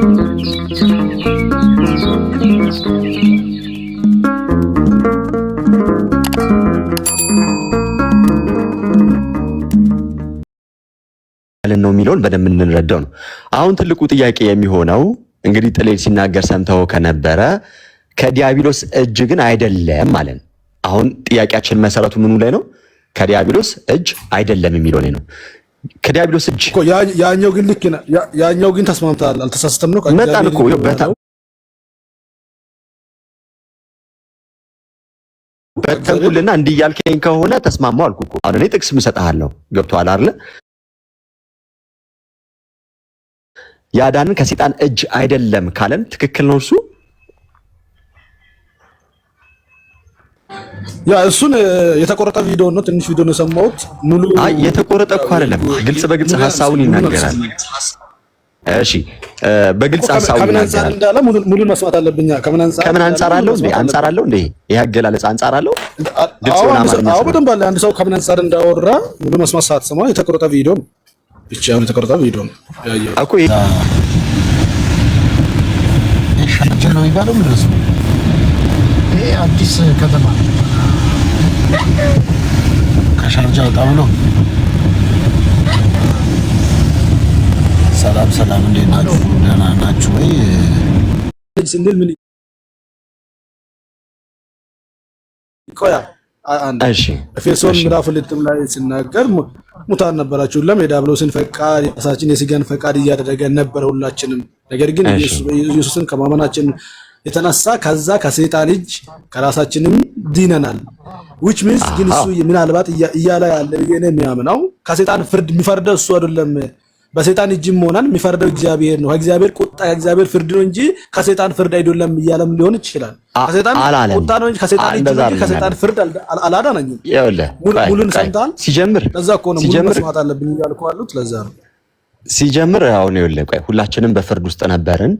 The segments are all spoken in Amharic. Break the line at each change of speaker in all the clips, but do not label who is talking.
ነው የሚለውን በደንብ እንረዳው ነው። አሁን ትልቁ ጥያቄ የሚሆነው እንግዲህ ጥሌል ሲናገር ሰምተው ከነበረ ከዲያብሎስ እጅ ግን አይደለም ማለት ነው። አሁን ጥያቄያችን መሰረቱ ምኑ ላይ ነው? ከዲያብሎስ እጅ አይደለም የሚለው ላይ ነው። ከዲያብሎስ እጅ
እኮ ያኛው ግን ልክ ነው። ያኛው ግን ተስማምታል፣ አልተሳስተም ነው።
መጣን እኮ በተንኩልና እንዲህ ያልከኝ ከሆነ ተስማማው አልኩ እኮ። አሁን እኔ ጥቅስ ምሰጣለሁ። ገብቶሃል አይደል? ያዳንን ከሰይጣን እጅ አይደለም ካለን ትክክል ነው እሱ።
ያ እሱን የተቆረጠ ቪዲዮ ነው፣ ትንሽ ቪዲዮ ነው የሰማሁት። ሙሉ
አይ የተቆረጠ እኮ አይደለም፣ ግልጽ በግልጽ ሐሳቡን ይናገራል። እሺ በግልጽ ሐሳቡን
ይናገራል። እንዳለ ሙሉ መስማት አለብኛ።
ከምን አንፃር አለው እንዴ? አንፃር አለው እንዴ? ይሄ አገላለጽ አንፃር አለው።
አዎ በደንብ አለ። አንድ ሰው ከምን አንፃር እንዳወራ ሙሉ መስማት ሳትሰማ የተቆረጠ ቪዲዮ ነው ብቻ ነው፣ የተቆረጠ ቪዲዮ ነው ያየው
እኮ።
ሻርጃ ነው የሚባለው ምንድነው? ይሄ አዲስ ከተማ ከሻርጃ ወጣ ብሎ። ሰላም እንዴት ናችሁ? ደህና ናችሁ ወይ?
ስንል ምን ቆያ
እሺ
ኤፌሶን ምዕራፍ 2 ላይ ሲናገር ሙታን ነበራችሁ፣ ለዲያብሎስን ፈቃድ የራሳችን የሥጋን ፈቃድ እያደረገን ነበር ሁላችንም። ነገር ግን ኢየሱስን ከማመናችን የተነሳ ከዛ ከሰይጣን እጅ ከራሳችንም ድነናል። which means ግን እሱ ምናልባት እያለ ያለ የኔ የሚያምነው ከሰይጣን ፍርድ የሚፈርደው እሱ አይደለም። በሰይጣን እጅም ሆነን የሚፈርደው እግዚአብሔር ነው። ከእግዚአብሔር ቁጣ ከእግዚአብሔር ፍርድ ነው እንጂ ከሰይጣን ፍርድ አይደለም እያለም ሊሆን ይችላል። ከሰይጣን ቁጣ ነው እንጂ ከሰይጣን እጅ ነው እንጂ ከሰይጣን ፍርድ አላዳነኝም። ሙሉን ሰምታል።
ሲጀምር
ለዛ እኮ ነው ሙሉ መስማት አለብኝ እያልኩ አሉት። ለዛ ነው
ሲጀምር አሁን ይኸውልህ፣ ቆይ ሁላችንም በፍርድ ውስጥ ነበርን።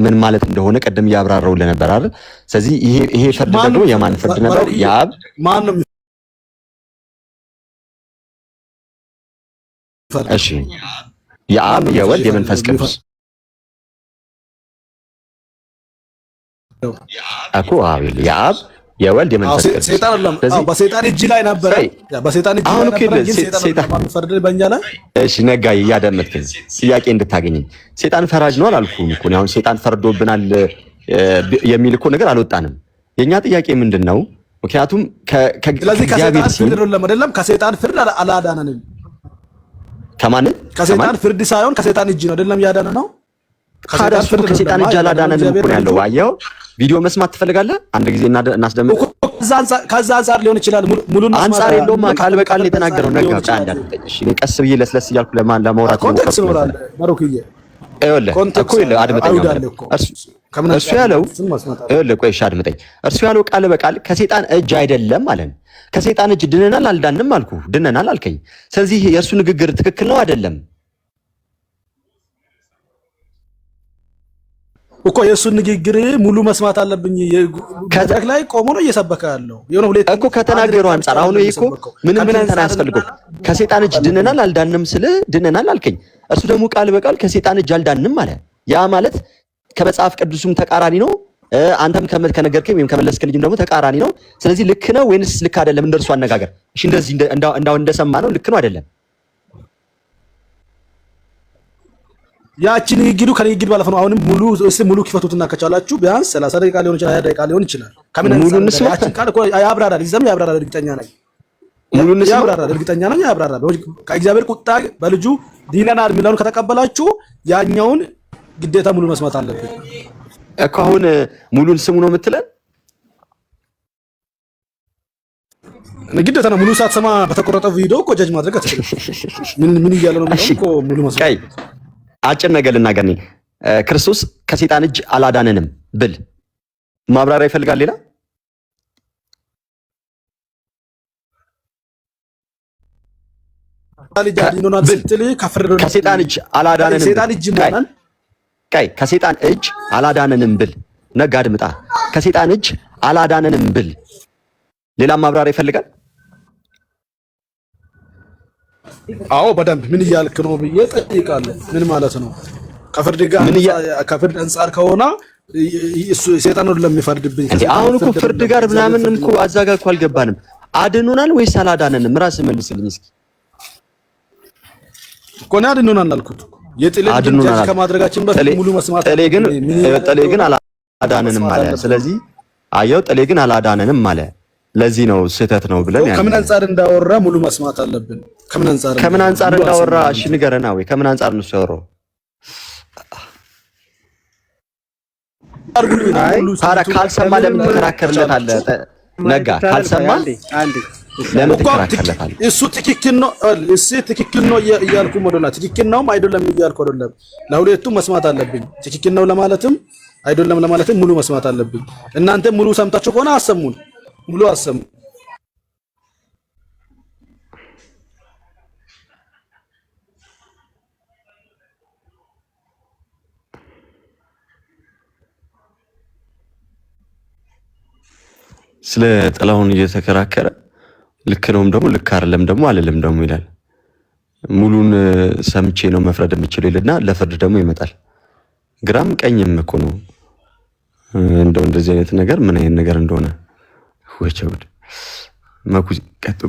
ምን ማለት እንደሆነ ቀደም ያብራራው ለነበር አይደል? ስለዚህ ይሄ ፍርድ ደግሞ የማን ፍርድ ነበር? የአብ
ማን ነው?
እሺ የአብ የወልድ የመንፈስ ቅዱስ እኮ አቤል የአብ የወልድ የመንፈስ ቅዱስ
ሰይጣን አይደለም። በሰይጣን እጅ ላይ ነበር። በሰይጣን እጅ ላይ ነበር። ሰይጣን ፈርድ በእኛ ላይ።
እሺ ነጋይ እያደመጥከኝ ጥያቄ እንድታገኘኝ ሰይጣን ፈራጅ ነው አላልኩም እኮ። አሁን ሰይጣን ፈርዶብናል የሚል እኮ ነገር አልወጣንም። የኛ ጥያቄ ምንድነው? ምክንያቱም
ስለዚህ ከሰይጣን ፍርድ አይደለም፣ ከሰይጣን ፍርድ አላዳነንም። ከሰይጣን ፍርድ ሳይሆን ከሰይጣን እጅ ነው አይደለም ያዳነ ነው።
ከሰይጣን እጅ አላዳነንም እኮ ነው ያለው። አየኸው? ቪዲዮ መስማት ትፈልጋለህ? አንድ ጊዜ እናስደምጥ።
ከዛ አንፃር ሊሆን ይችላል። ሙሉን
አንፃር የለውም። ቃል በቃል የተናገረው ነገር እንዳልጠኝ። እሺ ቀስ ብዬ ለስለስ እያልኩ ለማውራት ነው።
ኮንቴክስት ነው አለ ባሩክዬ።
እኮ አድምጠኝ። እርሱ ያለው ቆይ እሺ አድምጠኝ። እርሱ ያለው ቃል በቃል ከሰይጣን እጅ አይደለም ማለት ነው። ከሰይጣን እጅ ድነናል አልዳንም አልኩ። ድነናል አልከኝ። ስለዚህ የእርሱ ንግግር ትክክል ነው አይደለም
እኮ። የእሱ ንግግር ሙሉ መስማት አለብኝ። ከዛክ ላይ ቆሞ ነው እየሰበከ ያለው የሆነ ሁለት
እኮ ከተናገረው አንፃር። አሁን ይሄ እኮ ምንም አያስፈልገው። ከሰይጣን እጅ ድነናል አልዳንም ስለ ድነናል አልከኝ። እርሱ ደግሞ ቃል በቃል ከሰይጣን እጅ አልዳንም አለ። ያ ማለት ከመጽሐፍ ቅዱስም ተቃራኒ ነው። አንተም ከነገርከኝ ወይም ከመለስከልኝም ደግሞ ተቃራኒ ነው። ስለዚህ ልክ ነው ወይንስ ልክ አይደለም? እንደርሱ አነጋገር እሺ፣ እንደዚህ እንዳው እንደሰማ ነው ልክ ነው አይደለም?
ያቺ ንግግሩ ከንግግር ባለፈ ነው። አሁንም ሙሉ ክፈቱትና ከቻላችሁ ቢያንስ 30 ደቂቃ ሊሆን ይችላል፣ 20 ደቂቃ ሊሆን ይችላል። ሙሉ እንስማ። ያቺ ቃል እኮ ያብራራል፣ ይዘም ያብራራል። እርግጠኛ ነኝ ሙሉ እንስማ። ያብራራል፣ እርግጠኛ ነኝ ያብራራል። ከእግዚአብሔር ቁጣ በልጁ ዲነናል የሚለውን ከተቀበላችሁ ያኛውን ግዴታ ሙሉ መስማት አለብን
እኮ። አሁን ሙሉን ስሙ ነው የምትለን?
ግዴታ ነው። ሙሉ ሳትሰማ በተቆረጠው ቪዲዮ እኮ ጀጅ ማድረግ አትችልም። ምን እያለ ነው እኮ ሙሉ መስማት።
አጭር ነገር ልናገር ነኝ። ክርስቶስ ከሰይጣን እጅ አላዳነንም ብል ማብራሪያ ይፈልጋል ሌላ? ከሰይጣን እጅ አላዳነንም። ከሰይጣን እጅ አላዳነንም ብል ነጋ አድምጣ። ከሰይጣን እጅ አላዳነንም ብል ሌላ ማብራሪያ ይፈልጋል?
አዎ በደንብ ምን እያልክ ነው ብዬ ጠይቃለሁ። ምን ማለት ነው? ከፍርድ አንጻር ከሆነ እሱ ሰይጣን ነው ለሚፈርድብኝ
እንዴ? አሁን እኮ ፍርድ ጋር ምናምንም እኮ አዛጋ እኮ አልገባንም። አድኑናል ወይስ አላዳነንም? ራስ መልስልኝ እስኪ
እኮ ነው። አድኑናል አልኩት እኮ የጥሌን ጃጅ ከማድረጋችን በፊት ሙሉ መስማት
ጥሌ ግን አላዳነንም አለ። ስለዚህ አየው ጥሌ ግን አላዳነንም አለ። ለዚህ ነው ስህተት ነው ብለን ያን
ከምን አንፃር እንዳወራ ሙሉ መስማት አለብን። ከምን አንፃር
እንዳወራ እሺ ንገረና ወይ ከምን አንፃር ነው ያወራው? ታዲያ ካልሰማ ለምን ትከራከርለታለህ? ነጋ ካልሰማ ለምን ትከራከርለታለህ?
እሱ ትክክል ነው እያልኩ ሞዶላ ትክክል ነው አይደለም እያልኩ አይደለም። ለሁለቱም መስማት አለብኝ። ትክክል ነው ለማለትም አይደለም ለማለትም ሙሉ መስማት አለብኝ። እናንተ ሙሉ ሰምታችሁ ከሆነ አሰሙን፣ ሙሉ አሰሙ።
ስለ ጥላሁን እየተከራከረ ልክ ነውም ደግሞ ልክ አይደለም ደግሞ አልልም ደግሞ ይላል። ሙሉን ሰምቼ ነው መፍረድ የምችለው ይልና ለፍርድ ደግሞ ይመጣል። ግራም ቀኝም እኮ ነው። እንደው እንደዚህ አይነት ነገር ምን አይነት ነገር እንደሆነ ወቸውድ መኩ ቀጥ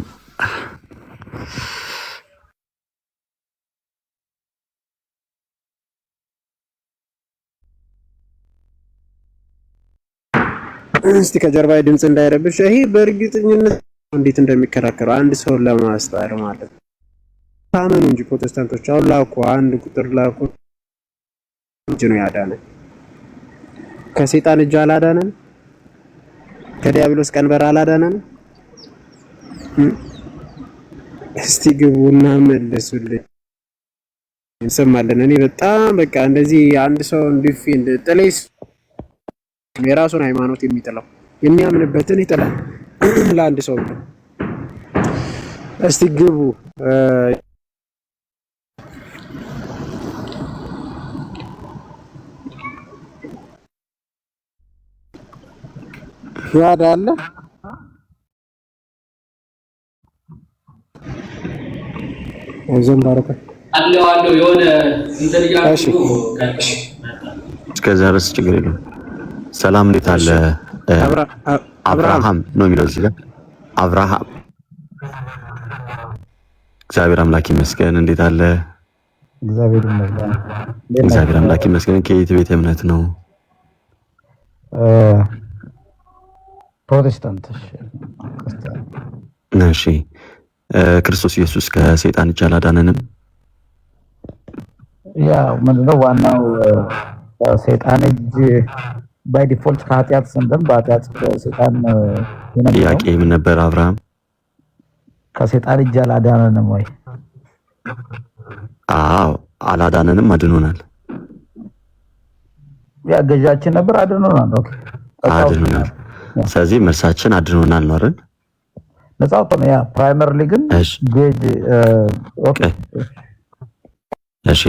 እስቲ ከጀርባ ድምጽ እንዳይረብሽ። ይሄ በእርግጠኝነት እንዴት እንደሚከራከሩ አንድ ሰው ለማስታር ማለት ነው። ታመኑ እንጂ ፕሮቴስታንቶች አሁን ላኩ አንድ ቁጥር ላኩ እንጂ ነው ያዳነን። ከሰይጣን እጅ አላዳነን፣ ከዲያብሎስ ቀንበር አላዳነን። እስቲ ግቡና መልሱልኝ እንሰማለን። እኔ በጣም በቃ እንደዚህ አንድ ሰው እንዲፊንድ ጥሌስ የራሱን ሃይማኖት የሚጥለው የሚያምንበትን ይጥላል ለአንድ ሰው ነው። እስቲ ግቡ ያዳለ ዘንባረከ
አለው የሆነ ኢንተሊጀንስ
እስከዛ ድረስ ችግር የለውም። ሰላም እንዴት አለ? አብርሃም ነው የሚለው እዚህ ጋር አብርሃም። እግዚአብሔር አምላክ ይመስገን። እንዴት አለ? እግዚአብሔር አምላክ ይመስገን። ከየት ቤተ እምነት ነው?
ፕሮቴስታንት።
እሺ ክርስቶስ ኢየሱስ ከሰይጣን እጅ አላዳነንም?
ያው ምንድነው ዋናው ሰይጣን እጅ ባይ ዲፎልት ከኃጢአት ስንድን በኃጢአት ሰይጣን
ይነብራል። ጥያቄ ምን ነበር አብርሃም?
ከሰይጣን እጅ አላዳነንም ወይ?
አዎ አላዳነንም፣ አድኖናል።
ያ ገዣችን ነበር፣ አድኖናል። ኦኬ
አድኖናል። ስለዚህ መልሳችን አድኖናል ነው አይደል?
ነፃው ነው። ያ ፕራይመሪሊ ግን ገዥ ኦኬ።
እሺ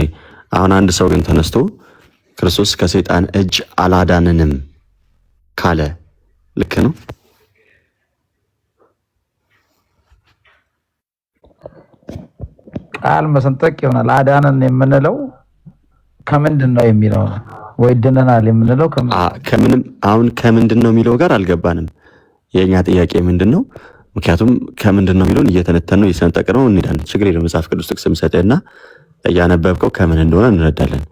አሁን አንድ ሰው ግን ተነስቶ ክርስቶስ ከሰይጣን እጅ አላዳነንም ካለ ልክ ነው?
ቃል መሰንጠቅ ይሆናል። አዳነን የምንለው ከምንድን ነው የሚለው ወይ ድነናል የምንለው
ከምንም አሁን ከምንድን ነው የሚለው ጋር አልገባንም። የኛ ጥያቄ ምንድን ነው? ምክንያቱም ከምንድን ነው የሚለውን እየተነተን ነው እየሰንጠቅ ነው እንሄዳለን። ችግር የለም። መጽሐፍ ቅዱስ ጥቅስ ሰጠና እያነበብከው ከምን እንደሆነ እንረዳለን።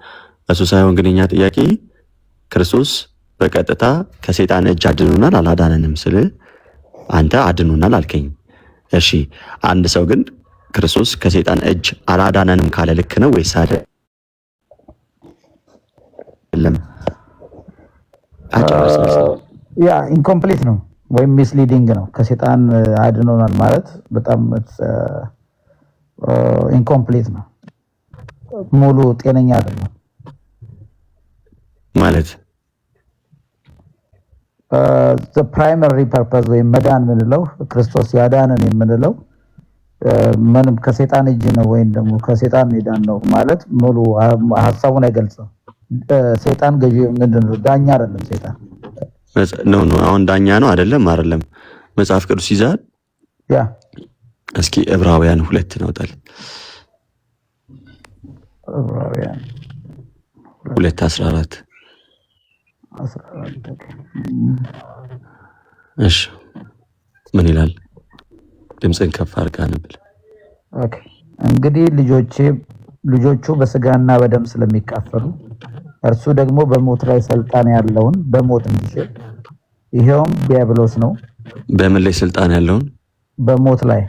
እሱ ሳይሆን ግን የኛ ጥያቄ ክርስቶስ በቀጥታ ከሰይጣን እጅ አድኖናል አላዳነንም ስለ አንተ አድኖናል አልከኝ። እሺ አንድ ሰው ግን ክርስቶስ ከሰይጣን እጅ አላዳነንም ካለ ልክ ነው ወይስ አይደለም?
ያ ኢንኮምፕሊት ነው ወይም ሚስሊዲንግ ነው። ከሰይጣን አድኖናል ማለት በጣም ኢንኮምፕሊት ነው፣ ሙሉ ጤነኛ አይደለም
ማለት
the primary purpose ወይ መዳን ምንለው ክርስቶስ ያዳነን የምንለው ምንም ከሰይጣን እጅ ነው ወይም ደግሞ ከሰይጣን ሄዳን ነው ማለት ሙሉ ሐሳቡን አይገልጽም። ሰይጣን ገዢ ምንድነው? ዳኛ አይደለም ሰይጣን
ነው። አሁን ዳኛ ነው አይደለም መጽሐፍ ቅዱስ ይዛል።
ያ
እስኪ ዕብራውያን 2 ነው። ዕብራውያን 2:14 እሺ ምን ይላል? ድምፅን ከፍ አድርጋ ነብል።
ኦኬ እንግዲህ ልጆቹ በስጋና በደም ስለሚካፈሉ እርሱ ደግሞ በሞት ላይ ስልጣን ያለውን በሞት እንዲሽር ይሄውም ዲያብሎስ ነው።
በምን ላይ ስልጣን ያለውን?
በሞት ላይ።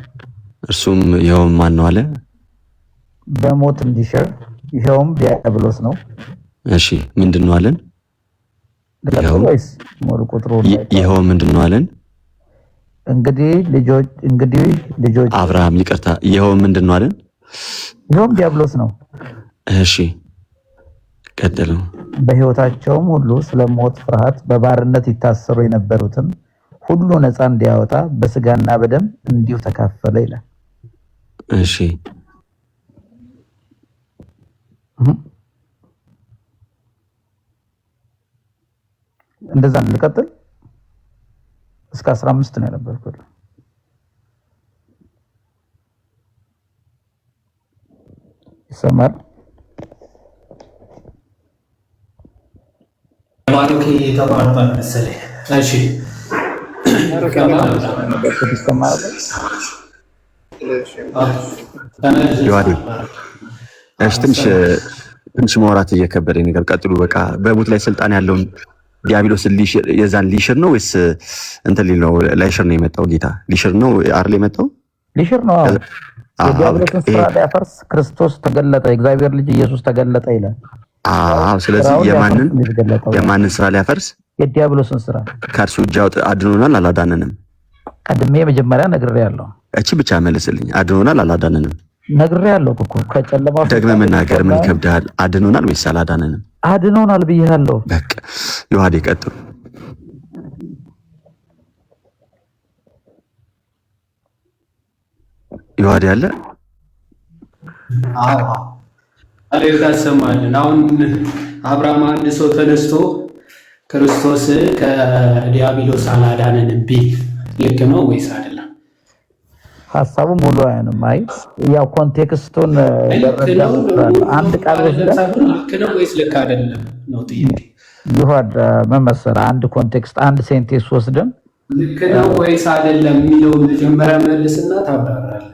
እርሱም ይሄውም ማን ነው አለ?
በሞት እንዲሽር ይሄውም ዲያብሎስ ነው።
እሺ ምንድነው አለን? ይሄው ምንድነው አለን?
እንግዲህ ልጆች
አብርሃም ይቅርታ፣ ይሄው ምንድነው አለን?
ይሄውም ዲያብሎስ ነው።
እሺ ቀጥሉ።
በሕይወታቸውም ሁሉ ስለሞት ፍርሃት በባርነት ይታሰሩ የነበሩትን ሁሉ ነፃ እንዲያወጣ በስጋና በደም እንዲሁ ተካፈለ ይላል።
እሺ
እንደዛ ልቀጥል። እስከ 15 ነው የነበርኩት። ይሰማል?
ማሩክ የተባረከ መሰለኝ። እሺ
ትንሽ ማውራት እየከበደኝ ነገር ቀጥሉ። በቃ በሞት ላይ ስልጣን ያለውን ዲያብሎስ የዛን ሊሽር ነው ወይስ እንትን ሊል ነው? ላይሽር ነው የመጣው ጌታ? ሊሽር ነው አይደል የመጣው?
ሊሽር ነው። የዲያብሎስን ስራ ሊያፈርስ ክርስቶስ ተገለጠ፣ የእግዚአብሔር ልጅ ኢየሱስ ተገለጠ ይላል።
ስለዚህ የማንን ስራ ሊያፈርስ?
የዲያብሎስን ስራ።
ከእርሱ እጅ አድኖናል አላዳነንም?
ቀድሜ መጀመሪያ ነግሬያለሁ።
እቺ ብቻ መልስልኝ። አድኖናል አላዳነንም?
ነግሬያለሁ እኮ። ከጨለማ
ደግመህ መናገር ምን ይከብዳል? አድኖናል ወይስ አላዳነንም?
አድኖናል ብያለሁ።
በቃ ዮሐዴ ቀጥሉ። ዮሐዴ አለ?
አዎ አሬታ ሰማልን። አሁን አብርሃም አንድ ሰው ተነስቶ ክርስቶስ ከዲያብሎስ አላዳነንም ቢል ልክ ነው ወይስ አይደለም?
ሐሳቡ ሙሉ አይንም አይ ያው ኮንቴክስቱን ለረዳው አንድ ቃል ወስደን
ልክ ነው ወይስ ልክ አይደለም ነው ጥያቄ።
ይሁን መመሰል አንድ ኮንቴክስት አንድ ሴንቴንስ ወስደን
ልክ ነው ወይስ አይደለም የሚለው መጀመሪያ መልስና ታብራራለህ።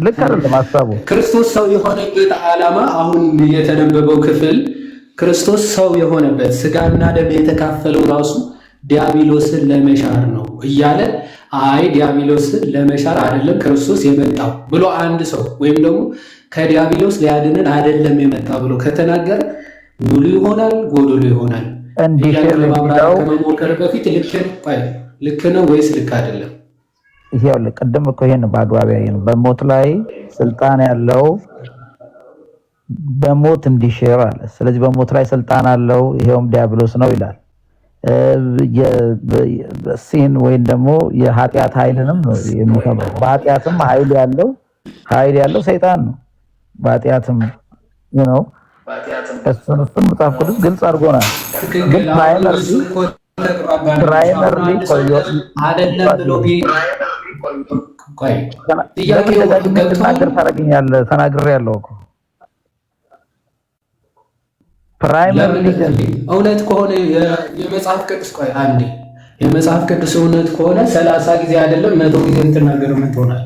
ልክ አይደለም ሐሳቡ።
ክርስቶስ ሰው የሆነበት ዓላማ አሁን የተነበበው ክፍል ክርስቶስ ሰው የሆነበት ስጋና ደም የተካፈለው ራሱ ዲያብሎስን ለመሻር ነው እያለ አይ ዲያብሎስን ለመሻር አይደለም ክርስቶስ የመጣው ብሎ አንድ ሰው ወይም ደግሞ ከዲያብሎስ ሊያድነን አይደለም የመጣው ብሎ ከተናገረ ሙሉ ይሆናል ጎዶሎ ይሆናል። ከመሞከር በፊት ልክ ነው ወይስ ልክ አይደለም?
ይሄው ለቀደም እኮ ይሄን በአግባቢያ ነው በሞት ላይ ስልጣን ያለው በሞት እንዲሽር አለ። ስለዚህ በሞት ላይ ስልጣን አለው ይሄውም ዲያብሎስ ነው ይላል። የሲን ወይም ደግሞ የኃጢአት ኃይልንም ነው የሚከበው። በኃጢአትም ኃይል ያለው ሰይጣን ነው። በኃጢአትም ነው እሱን መጽሐፍ ቅዱስ ግልጽ አድርጎናል። ግን ፕራይመርሊ
አይደለም ብሎ
ተናግሬያለሁ እኮ ፕራይመርሊ
እውነት ከሆነ የመጽሐፍ ቅዱስ የመጽሐፍ ቅዱስ እውነት ከሆነ 30 ጊዜ አይደለም 100 ጊዜ እንትናገር ምን ትሆናል?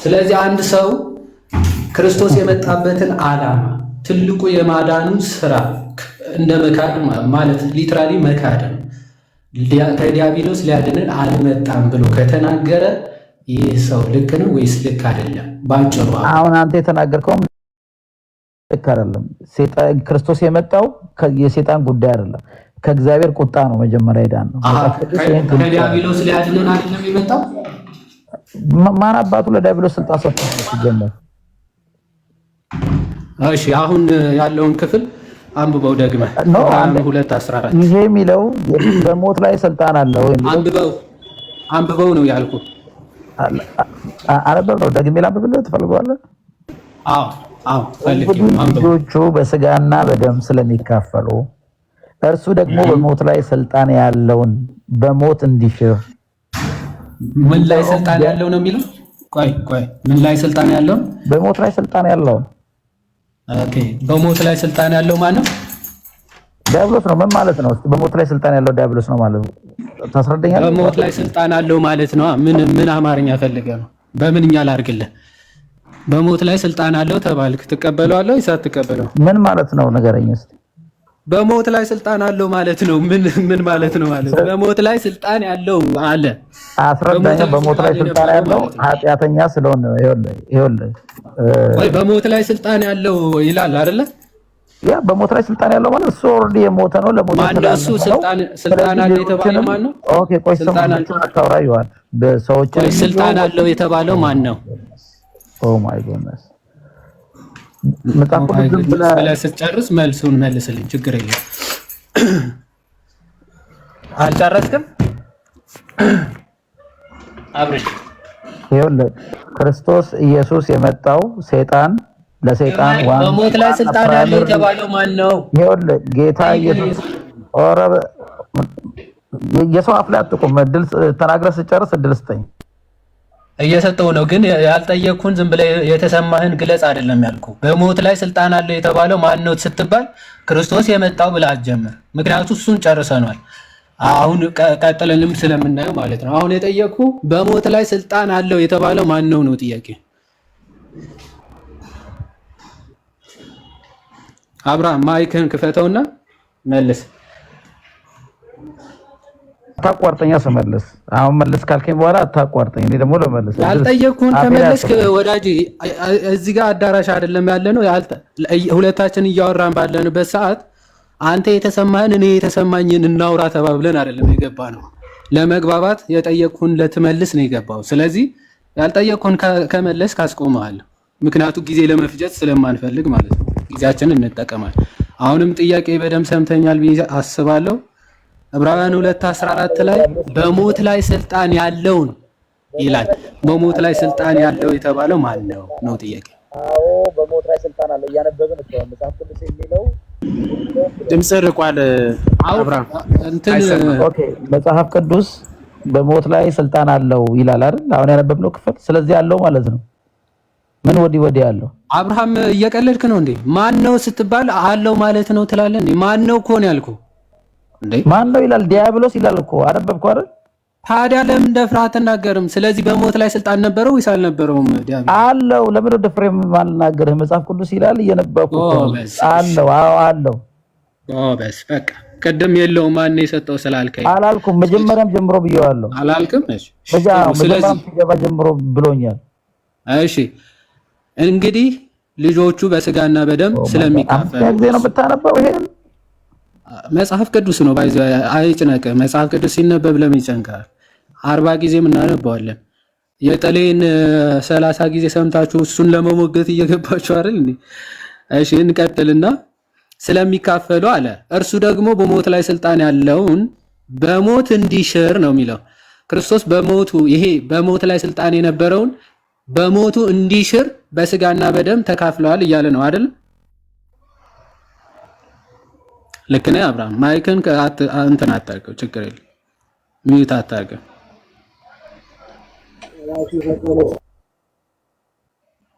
ስለዚህ አንድ ሰው ክርስቶስ የመጣበትን ዓላማ ትልቁ የማዳኑን ስራ እንደ መካድ ማለት ሊትራሊ መካድ ነው። ከዲያብሎስ ሊያድነን አልመጣም ብሎ ከተናገረ ይህ ሰው ልክ ነው ወይስ ልክ አይደለም? ባጭሩ
አሁን አንተ የተናገርከው ልክ አይደለም። ክርስቶስ የመጣው የሰይጣን ጉዳይ አይደለም፣ ከእግዚአብሔር ቁጣ ነው። መጀመሪያ ሄዳን ነው
ከዲያብሎስ ሊያድነን አይደለም የመጣው።
ማን አባቱ ለዲያብሎስ ስልጣን ሰጥቶ ሲጀመር?
እሺ አሁን ያለውን ክፍል አንብበው ደግመህ 2:14
ይሄ የሚለው በሞት ላይ ስልጣን አለው።
አንብበው ነው ያልኩ።
አነበበው ደግሜ ላንብብልህ ትፈልገዋለህ?
አዎ
ልጆቹ በስጋና በደም ስለሚካፈሉ እርሱ ደግሞ በሞት ላይ ስልጣን ያለውን በሞት እንዲሽር
ምን ላይ ስልጣን ያለው ነው የሚለው? ቆይ ምን ላይ ስልጣን ያለው?
በሞት ላይ ስልጣን ያለው።
ኦኬ በሞት ላይ ስልጣን ያለው ማን ነው?
ዲያብሎስ ነው። ምን ማለት ነው? እስቲ በሞት ላይ ስልጣን ያለው ዲያብሎስ ነው ማለት ነው። ታስረዳኛለህ?
በሞት ላይ ስልጣን አለው ማለት ነው። ምን አማርኛ ፈልገህ ነው? በምንኛ ላድርግልህ? በሞት ላይ ስልጣን አለው ተባልክ፣ ትቀበለዋለህ ወይስ አትቀበለው?
ምን ማለት ነው ንገረኝ እስቲ።
በሞት ላይ ስልጣን አለው ማለት ነው። ምን ማለት ነው ማለት? በሞት ላይ ስልጣን ያለው አለ።
አስረዳኝ። በሞት ላይ ስልጣን ያለው ኃጢአተኛ ስለሆነ ይኸውልህ
ወይ በሞት ላይ ስልጣን ያለው ይላል አይደለ?
ያ በሞት ላይ ስልጣን ያለው ማለት እሱ ኦልሬዲ የሞተ ነው። ለሞት
ማን ነው እሱ? ስልጣን አለው የተባለው ማን ነው?
ኦኬ ቆይ ሰሞኑን አታውራ ይዋል በሰዎች
ላይ ስልጣን አለው የተባለው ማን ነው?
ኦ ማይ ጎድነስ መጣቁ ብለህ
ስትጨርስ መልሱን መልስልኝ። ችግር የለም። አልጨረስክም? አብርሽ
ይኸውልህ ክርስቶስ ኢየሱስ የመጣው ሰይጣን ለሰይጣን ዋን
በሞት ላይ ስልጣን ያለው የተባለው ማን ነው?
ይኸውልህ ጌታ ኢየሱስ ኦረ የሰው አፍ ላይ አትቁም። እድል ተናግረህ ስጨርስ እድል ስጠኝ።
እየሰጠው ነው ግን ያልጠየቅኩን ዝም ብለህ የተሰማህን ግለጽ አይደለም ያልኩ። በሞት ላይ ስልጣን አለው የተባለው ማን ነው ስትባል ክርስቶስ የመጣው ብለህ አትጀምር። ምክንያቱም እሱን ጨርሰናል። አሁን ቀጥለንም ስለምናየው ማለት ነው። አሁን የጠየቅኩ በሞት ላይ ስልጣን አለው የተባለው ማን ነው ጥያቄ። አብርሃም ማይክህን ክፈተውና መልስ።
አታቋርጠኛ ስመልስ። አሁን መልስ ካልከኝ በኋላ አታቋርጠኝ። እኔ ደግሞ ለመልስ
ያልጠየቅኩህን ከመለስክ ወዳጅ እዚህ ጋር አዳራሽ አይደለም ያለ ነው። ሁለታችን እያወራን ባለንበት ሰዓት አንተ የተሰማህን እኔ የተሰማኝን እናውራ ተባብለን አይደለም የገባ ነው። ለመግባባት የጠየቅኩህን ለትመልስ ነው የገባው። ስለዚህ ያልጠየቅኩህን ከመለስ ካስቆመሃል። ምክንያቱም ጊዜ ለመፍጀት ስለማንፈልግ ማለት ነው። ጊዜያችንን እንጠቀማለን። አሁንም ጥያቄ በደንብ ሰምተኛል ብዬ አስባለሁ። ዕብራውያን 2:14 ላይ በሞት ላይ ስልጣን ያለውን ይላል። በሞት ላይ ስልጣን ያለው የተባለው ማን ነው ነው ጥያቄ።
አዎ በሞት ላይ ስልጣን አለ። እያነበብን ነው መጽሐፍ ቅዱስ የሚለው
ድምጽ ርቋል። አብርሃም
ኦኬ መጽሐፍ ቅዱስ በሞት ላይ ስልጣን አለው ይላል አይደል? አሁን ያነበብነው ክፍል ስለዚህ ያለው ማለት ነው። ምን ወዲህ ያለው
አብርሃም እየቀለድክ ነው እንዴ? ማን ነው ስትባል አለው ማለት ነው ትላለህ እንዴ? ማን ነው እኮ ነው ያልኩህ እንዴ? ማን
ነው ይላል? ዲያብሎስ ይላል እኮ አነበብከው አይደል?
ታዲያ ለምን ደፍረህ አትናገርም? ስለዚህ በሞት ላይ ስልጣን ነበረው ወይስ አልነበረውም? ዲያብሎስ
አለው። ለምን ደፍሬ ማልናገርህ? መጽሐፍ ቅዱስ ይላል እየነበብኩ አለው። አዎ አለው።
በስ በቃ ቅድም የለውም ማን ነው የሰጠው ስላልከኝ
አላልኩም። መጀመሪያም ጀምሮ ብየዋለሁ።
አላልክም? እሺ
መጀመሪያም ሲገባ ጀምሮ ብሎኛል።
እሺ እንግዲህ ልጆቹ በስጋና በደም ስለሚካፈሉ
ጊዜ ነው የምታነበው። ይሄን
መጽሐፍ ቅዱስ ነው ባይዘ አይጭነቅ። መጽሐፍ ቅዱስ ሲነበብ ለምን ይጨንቃል? 40 ጊዜም እናነባዋለን። የጠሌን 30 ጊዜ ሰምታችሁ እሱን ለመሞገት እየገባችሁ አይደል እንዴ? እሺ እንቀጥልና ስለሚካፈሉ አለ። እርሱ ደግሞ በሞት ላይ ስልጣን ያለውን በሞት እንዲሽር ነው የሚለው። ክርስቶስ በሞቱ ይሄ በሞት ላይ ስልጣን የነበረውን በሞቱ እንዲሽር በስጋና በደም ተካፍለዋል እያለ ነው አይደል? ልክ ነህ አብርሃም። ማይክን እንትን አታርገው፣ ችግር የለም ሚዩት አታርገው።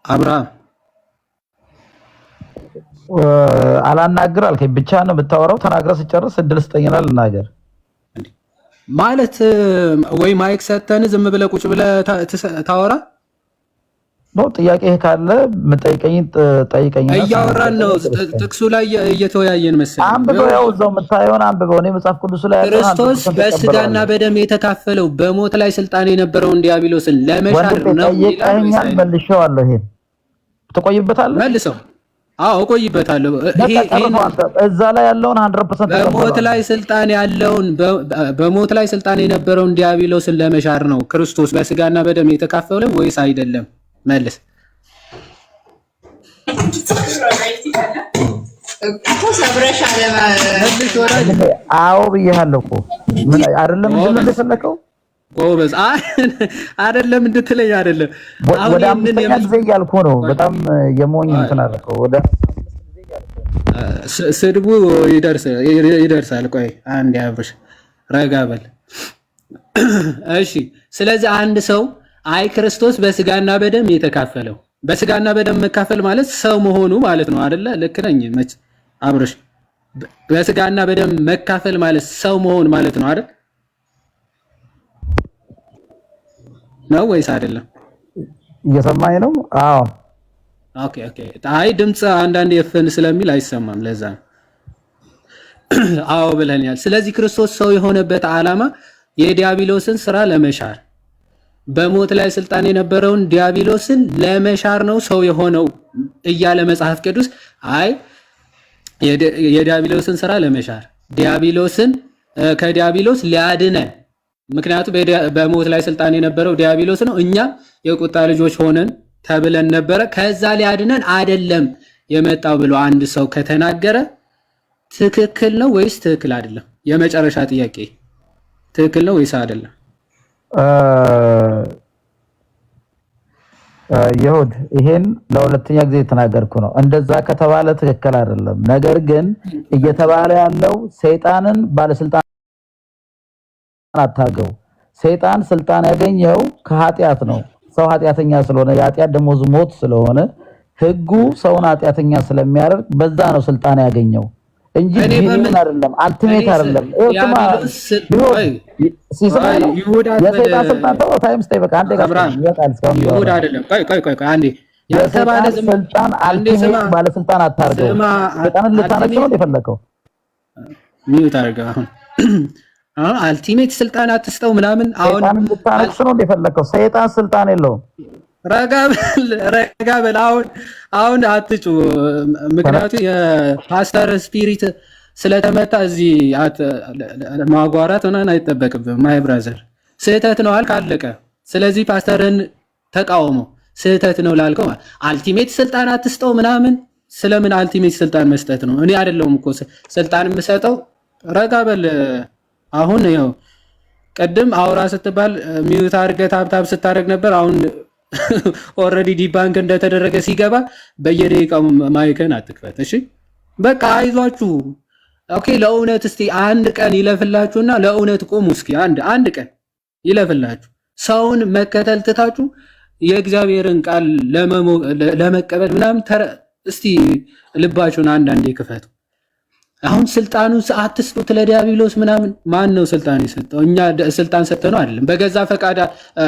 አብርሃም
አላናግር አልከኝ ብቻ ነው የምታወራው። ተናግረህ ስጨርስ እድል ስጠኝና ልናገር
ማለት ወይ ማይክ ሰተን ዝም ብለህ ቁጭ ብለህ ታወራ
ነው። ጥያቄ ካለ ጠይቀኝ።
እያወራን ነው። ጥቅሱ ላይ እየተወያየን መሰለኝ።
አንብበው፣ ያው እዛው የምታየውን አንብበው። እኔ መጽሐፍ ቅዱስ ላይ ያለው
ክርስቶስ በስጋና በደም የተካፈለው በሞት ላይ ስልጣን የነበረውን ዲያብሎስን ለመሻር ነው።
ጠይቀኛል፣ መልሼዋለሁ። ይሄን ትቆይበታለህ?
መልሰው። አዎ እቆይበታለሁ።
እዛ ላይ ያለውን 100%
በሞት ላይ ስልጣን ያለውን በሞት ላይ ስልጣን የነበረውን ዲያብሎስን ለመሻር ነው ክርስቶስ በስጋና በደም የተካፈለው ወይስ አይደለም? መልስ።
አዎ ብዬሃለሁ እኮ ምን አይደለም እንድልህ የፈለከው
ጎበዝ አይደለም እንድትለኝ አይደለም።
ወደ አምስተኛ ጊዜ እያልኩ ነው። በጣም የሞኝ እንትን አደረከው። ወደ
ስድቡ ይደርሳል። ቆይ አንዴ አብርሽ ረጋ በል እሺ። ስለዚህ አንድ ሰው አይ ክርስቶስ በስጋና በደም የተካፈለው በስጋና በደም መካፈል ማለት ሰው መሆኑ ማለት ነው አይደለ? ልክ ነኝ መች አብርሽ? በስጋና በደም መካፈል ማለት ሰው መሆን ማለት ነው አይደል? ነው ወይስ አይደለም?
እየሰማኝ ነው? አዎ።
ኦኬ። አይ ድምጽ አንዳንድ የፍን ስለሚል አይሰማም፣ ለዛ ነው። አዎ ብለኛል። ስለዚህ ክርስቶስ ሰው የሆነበት ዓላማ የዲያብሎስን ስራ ለመሻር በሞት ላይ ስልጣን የነበረውን ዲያብሎስን ለመሻር ነው ሰው የሆነው እያለ መጽሐፍ ቅዱስ አይ የዲያብሎስን ስራ ለመሻር ዲያብሎስን ከዲያብሎስ ሊያድነን፣ ምክንያቱም በሞት ላይ ስልጣን የነበረው ዲያብሎስ ነው። እኛ የቁጣ ልጆች ሆነን ተብለን ነበረ። ከዛ ሊያድነን አይደለም የመጣው ብሎ አንድ ሰው ከተናገረ ትክክል ነው ወይስ ትክክል አይደለም? የመጨረሻ ጥያቄ ትክክል ነው ወይስ አይደለም? ይሁድ ይሄን ለሁለተኛ ጊዜ የተናገርኩ ነው። እንደዛ ከተባለ ትክክል አይደለም። ነገር ግን እየተባለ ያለው ሰይጣንን ባለስልጣን አታርገው። ሰይጣን ስልጣን ያገኘው ከኃጢአት ነው። ሰው ኃጢአተኛ ስለሆነ የኃጢአት ደሞዙ ሞት ስለሆነ ህጉ ሰውን ኃጢአተኛ ስለሚያደርግ በዛ ነው ስልጣን ያገኘው እንጂ ምን አይደለም። አልቲሜት አይደለም። የሰይጣን ስልጣን ነው። ታይም ስቴይ በቃ አንዴ ጋር ይወጣል። እስካሁን ይሁዳ አይደለም። ቆይ አንዴ ያልተባለ
ስልጣን አልቲሜት ባለስልጣን አታርገው። ሰይጣንን ልታነክሰው ነው የፈለከው።
ሚዩት አድርገው አሁን አልቲሜት ስልጣን አትስጠው ምናምን። አሁን
ሰይጣንን ልታነክሰው ነው የፈለከው። ሰይጣን ስልጣን የለውም።
ረጋ በል አሁን አትጩ። ምክንያቱም የፓስተር ስፒሪት ስለተመታ እዚህ ማጓራት ሆነን አይጠበቅብም። ማይ ብራዘር ስህተት ነው አልክ አለቀ። ስለዚህ ፓስተርን ተቃውሞ ስህተት ነው ላልከው አልቲሜት ስልጣን አትስጠው ምናምን። ስለምን አልቲሜት ስልጣን መስጠት ነው? እኔ አይደለሁም እኮ ስልጣን የምሰጠው። ረጋ በል አሁን ይኸው ቅድም አውራ ስትባል ሚዩት አድርገህ ታብታብ ስታደርግ ነበር። አሁን ኦልሬዲ ዲባንክ እንደተደረገ ሲገባ በየደቂቃው ማይከን አትክፈት። እሺ በቃ አይዟችሁ። ኦኬ ለእውነት እስቲ አንድ ቀን ይለፍላችሁና ለእውነት ቁሙ። እስኪ አንድ ቀን ይለፍላችሁ። ሰውን መከተል ትታችሁ የእግዚአብሔርን ቃል ለመቀበል ምናምን እስቲ ልባችሁን አንዳንዴ ክፈቱ። አሁን ስልጣኑን አትስጡት ለዲያብሎስ ምናምን። ማን ነው ስልጣን የሰጠው? እኛ ስልጣን ሰጠነው አይደለም። በገዛ ፈቃድ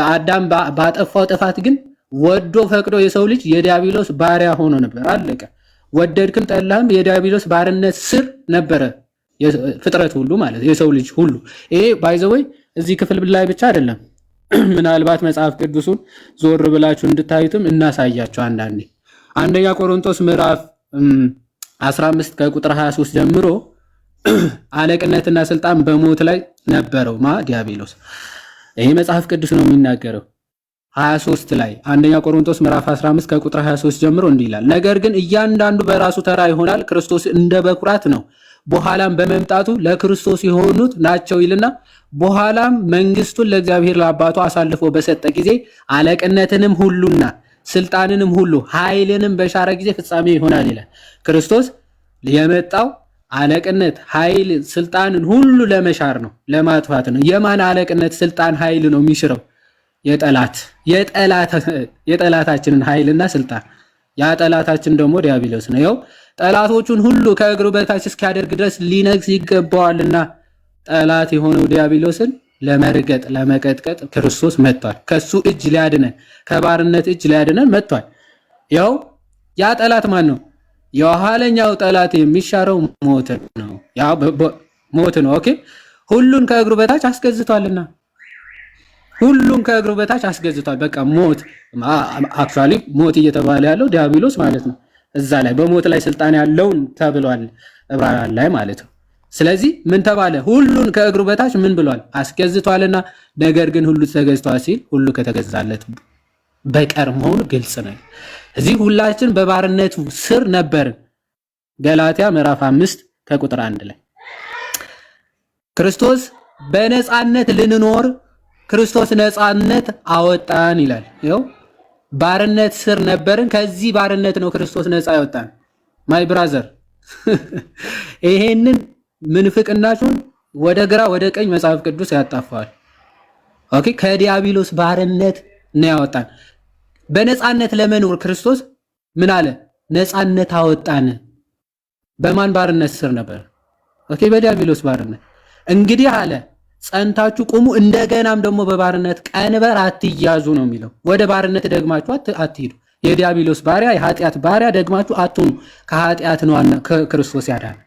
አዳም ባጠፋው ጥፋት ግን ወዶ ፈቅዶ የሰው ልጅ የዲያብሎስ ባሪያ ሆኖ ነበር። አለቀ። ወደድክም ጠላህም የዲያብሎስ ባርነት ስር ነበረ ፍጥረት ሁሉ ማለት የሰው ልጅ ሁሉ። ይሄ ባይዘወይ እዚህ ክፍል ላይ ብቻ አይደለም። ምናልባት መጽሐፍ ቅዱሱን ዞር ብላችሁ እንድታዩትም እናሳያችሁ አንዳንዴ። አንደኛ ቆሮንቶስ ምዕራፍ 15 ከቁጥር 23 ጀምሮ አለቅነትና ስልጣን በሞት ላይ ነበረው ዲያብሎስ። ይሄ መጽሐፍ ቅዱስ ነው የሚናገረው። 23 ላይ አንደኛ ቆሮንቶስ ምዕራፍ 15 ከቁጥር 23 ጀምሮ እንዲህ ይላል፣ ነገር ግን እያንዳንዱ በራሱ ተራ ይሆናል። ክርስቶስ እንደ በኩራት ነው፣ በኋላም በመምጣቱ ለክርስቶስ የሆኑት ናቸው ይልና በኋላም መንግስቱን ለእግዚአብሔር ለአባቱ አሳልፎ በሰጠ ጊዜ አለቅነትንም ሁሉና ስልጣንንም ሁሉ ኃይልንም በሻረ ጊዜ ፍጻሜ ይሆናል ይላል። ክርስቶስ የመጣው አለቅነት፣ ኃይል፣ ስልጣንን ሁሉ ለመሻር ነው፣ ለማጥፋት ነው። የማን አለቅነት፣ ስልጣን፣ ኃይል ነው የሚሽረው? የጠላታችንን ኃይልና ስልጣን። ያ ጠላታችን ደግሞ ዲያብሎስ ነው። ይኸው ጠላቶቹን ሁሉ ከእግሩ በታች እስኪያደርግ ድረስ ሊነግስ ይገባዋልና ጠላት የሆነው ዲያብሎስን ለመርገጥ ለመቀጥቀጥ ክርስቶስ መጥቷል። ከሱ እጅ ሊያድነን፣ ከባርነት እጅ ሊያድነን መጥቷል። ያው ያ ጠላት ማን ነው? የኋለኛው ጠላት የሚሻረው ሞት ነው። ያው ሞት ነው። ኦኬ ሁሉን ከእግሩ በታች አስገዝቷልና ሁሉን ከእግሩ በታች አስገዝቷል። በቃ ሞት አክቹአሊ ሞት እየተባለ ያለው ዲያብሎስ ማለት ነው። እዛ ላይ በሞት ላይ ስልጣን ያለውን ተብሏል ዕብራውያን ላይ ማለት ነው። ስለዚህ ምን ተባለ? ሁሉን ከእግሩ በታች ምን ብሏል? አስገዝቷልና። ነገር ግን ሁሉ ተገዝቷል ሲል ሁሉ ከተገዛለት በቀር መሆኑ ግልጽ ነው። እዚህ ሁላችን በባርነቱ ስር ነበርን። ገላትያ ምዕራፍ 5 ከቁጥር 1 ላይ ክርስቶስ በነፃነት ልንኖር ክርስቶስ ነፃነት አወጣን ይላል። ይኸው ባርነት ስር ነበርን። ከዚህ ባርነት ነው ክርስቶስ ነፃ ያወጣን። ማይ ብራዘር ይሄንን ምንፍቅናችሁን ወደ ግራ ወደ ቀኝ መጽሐፍ ቅዱስ ያጣፋል። ኦኬ ከዲያብሎስ ባርነት ነው ያወጣን። በነፃነት ለመኖር ክርስቶስ ምን አለ? ነፃነት አወጣን። በማን ባርነት ስር ነበር? ኦኬ በዲያብሎስ ባርነት። እንግዲህ አለ ጸንታችሁ ቁሙ፣ እንደገናም ደግሞ በባርነት ቀንበር አትያዙ ነው የሚለው። ወደ ባርነት ደግማችሁ አትሂዱ። የዲያብሎስ ባሪያ የኃጢአት ባሪያ ደግማችሁ አትሁኑ። ከኃጢአት ነው ክርስቶስ ያዳነ።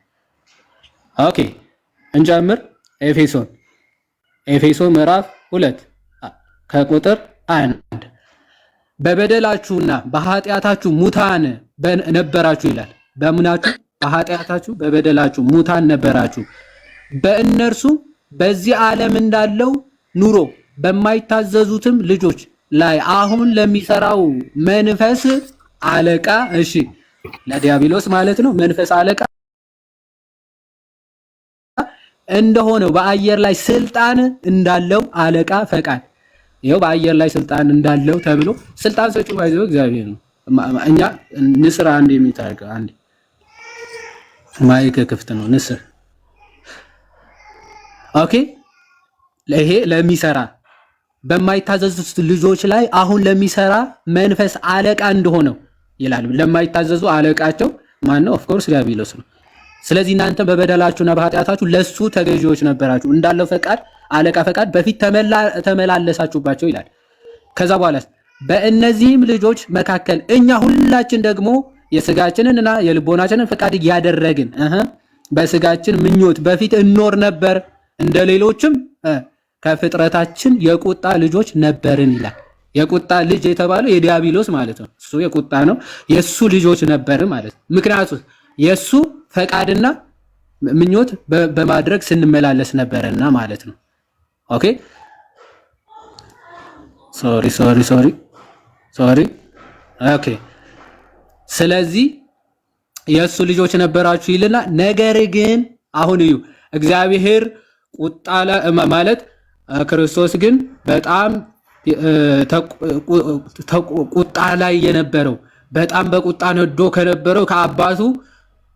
ኦኬ እንጀምር። ኤፌሶን ምዕራፍ 2 ከቁጥር 1 በበደላችሁና በኃጢአታችሁ ሙታን ነበራችሁ ይላል። በምናችሁ? በኃጢአታችሁ በበደላችሁ ሙታን ነበራችሁ። በእነርሱ በዚህ ዓለም እንዳለው ኑሮ በማይታዘዙትም ልጆች ላይ አሁን ለሚሰራው መንፈስ አለቃ፣ እሺ ለዲያብሎስ ማለት ነው። መንፈስ አለቃ እንደሆነው በአየር ላይ ስልጣን እንዳለው አለቃ ፈቃድ። ይኸው በአየር ላይ ስልጣን እንዳለው ተብሎ ስልጣን ሰጪው ባይዘው እግዚአብሔር ነው። እኛ ንስር አንድ የሚታርገው አንድ ማይክ ክፍት ነው ንስር። ኦኬ ለይሄ ለሚሰራ በማይታዘዙት ልጆች ላይ አሁን ለሚሰራ መንፈስ አለቃ እንደሆነው ይላል። ለማይታዘዙ አለቃቸው ማን ነው? ኦፍ ኮርስ ዲያብሎስ ነው። ስለዚህ እናንተ በበደላችሁና በኃጢአታችሁ ለሱ ተገዢዎች ነበራችሁ፣ እንዳለው ፈቃድ አለቃ ፈቃድ በፊት ተመላለሳችሁባቸው ይላል። ከዛ በኋላ በእነዚህም ልጆች መካከል እኛ ሁላችን ደግሞ የስጋችንንና የልቦናችንን ፈቃድ እያደረግን በስጋችን ምኞት በፊት እንኖር ነበር፣ እንደ ሌሎችም ከፍጥረታችን የቁጣ ልጆች ነበርን ይላል። የቁጣ ልጅ የተባለው የዲያብሎስ ማለት ነው። እሱ የቁጣ ነው። የሱ ልጆች ነበርን ማለት ነው። ምክንያቱም የሱ ፈቃድና ምኞት በማድረግ ስንመላለስ ነበርና ማለት ነው። ኦኬ ሶሪ ኦኬ። ስለዚህ የሱ ልጆች ነበራችሁ ይልና ነገር ግን አሁን እዩ እግዚአብሔር ቁጣ ማለት ክርስቶስ ግን በጣም ቁጣ ላይ የነበረው በጣም በቁጣ ነዶ ከነበረው ከአባቱ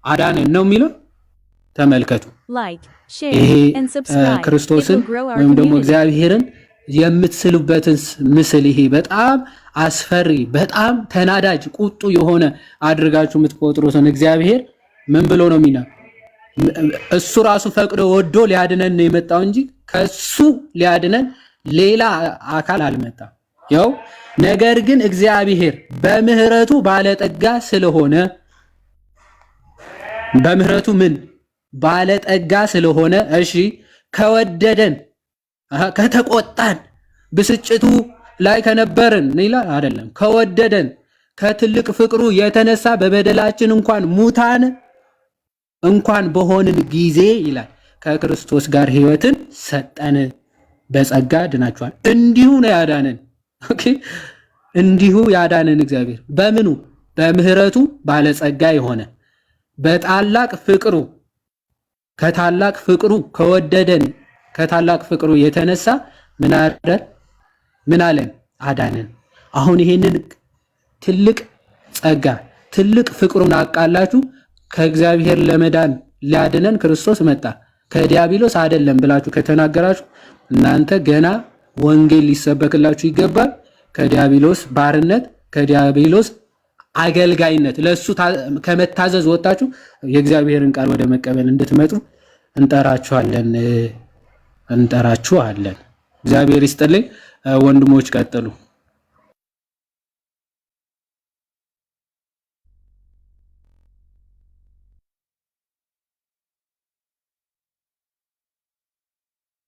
አዳነን ነው የሚለው። ተመልከቱ። ይሄ ክርስቶስን ወይም ደግሞ እግዚአብሔርን የምትስሉበትን ምስል ይሄ በጣም አስፈሪ በጣም ተናዳጅ ቁጡ የሆነ አድርጋችሁ የምትቆጥሩትን እግዚአብሔር ምን ብሎ ነው የሚና እሱ ራሱ ፈቅዶ ወዶ ሊያድነን ነው የመጣው እንጂ ከሱ ሊያድነን ሌላ አካል አልመጣም። ያው ነገር ግን እግዚአብሔር በምህረቱ ባለጠጋ ስለሆነ በምህረቱ ምን ባለጠጋ ስለሆነ እሺ ከወደደን ከተቆጣን ብስጭቱ ላይ ከነበርን ይላል አይደለም። ከወደደን ከትልቅ ፍቅሩ የተነሳ በበደላችን እንኳን ሙታን እንኳን በሆንን ጊዜ ይላል ከክርስቶስ ጋር ሕይወትን ሰጠን፣ በጸጋ ድናችኋል። እንዲሁ ነው ያዳነን። ኦኬ እንዲሁ ያዳነን እግዚአብሔር በምኑ በምህረቱ ባለጸጋ የሆነ በታላቅ ፍቅሩ ከታላቅ ፍቅሩ ከወደደን ከታላቅ ፍቅሩ የተነሳ ምን አለን? አዳነን። አሁን ይሄንን ትልቅ ጸጋ ትልቅ ፍቅሩን አቃላችሁ ከእግዚአብሔር ለመዳን ሊያድነን ክርስቶስ መጣ ከዲያብሎስ አይደለም ብላችሁ ከተናገራችሁ እናንተ ገና ወንጌል ሊሰበክላችሁ ይገባል። ከዲያብሎስ ባርነት ከዲያብሎስ አገልጋይነት ለሱ ከመታዘዝ ወጣችሁ የእግዚአብሔርን ቃል ወደ መቀበል እንድትመጡ እንጠራችኋለን። እግዚአብሔር ይስጥልኝ። ወንድሞች ቀጥሉ።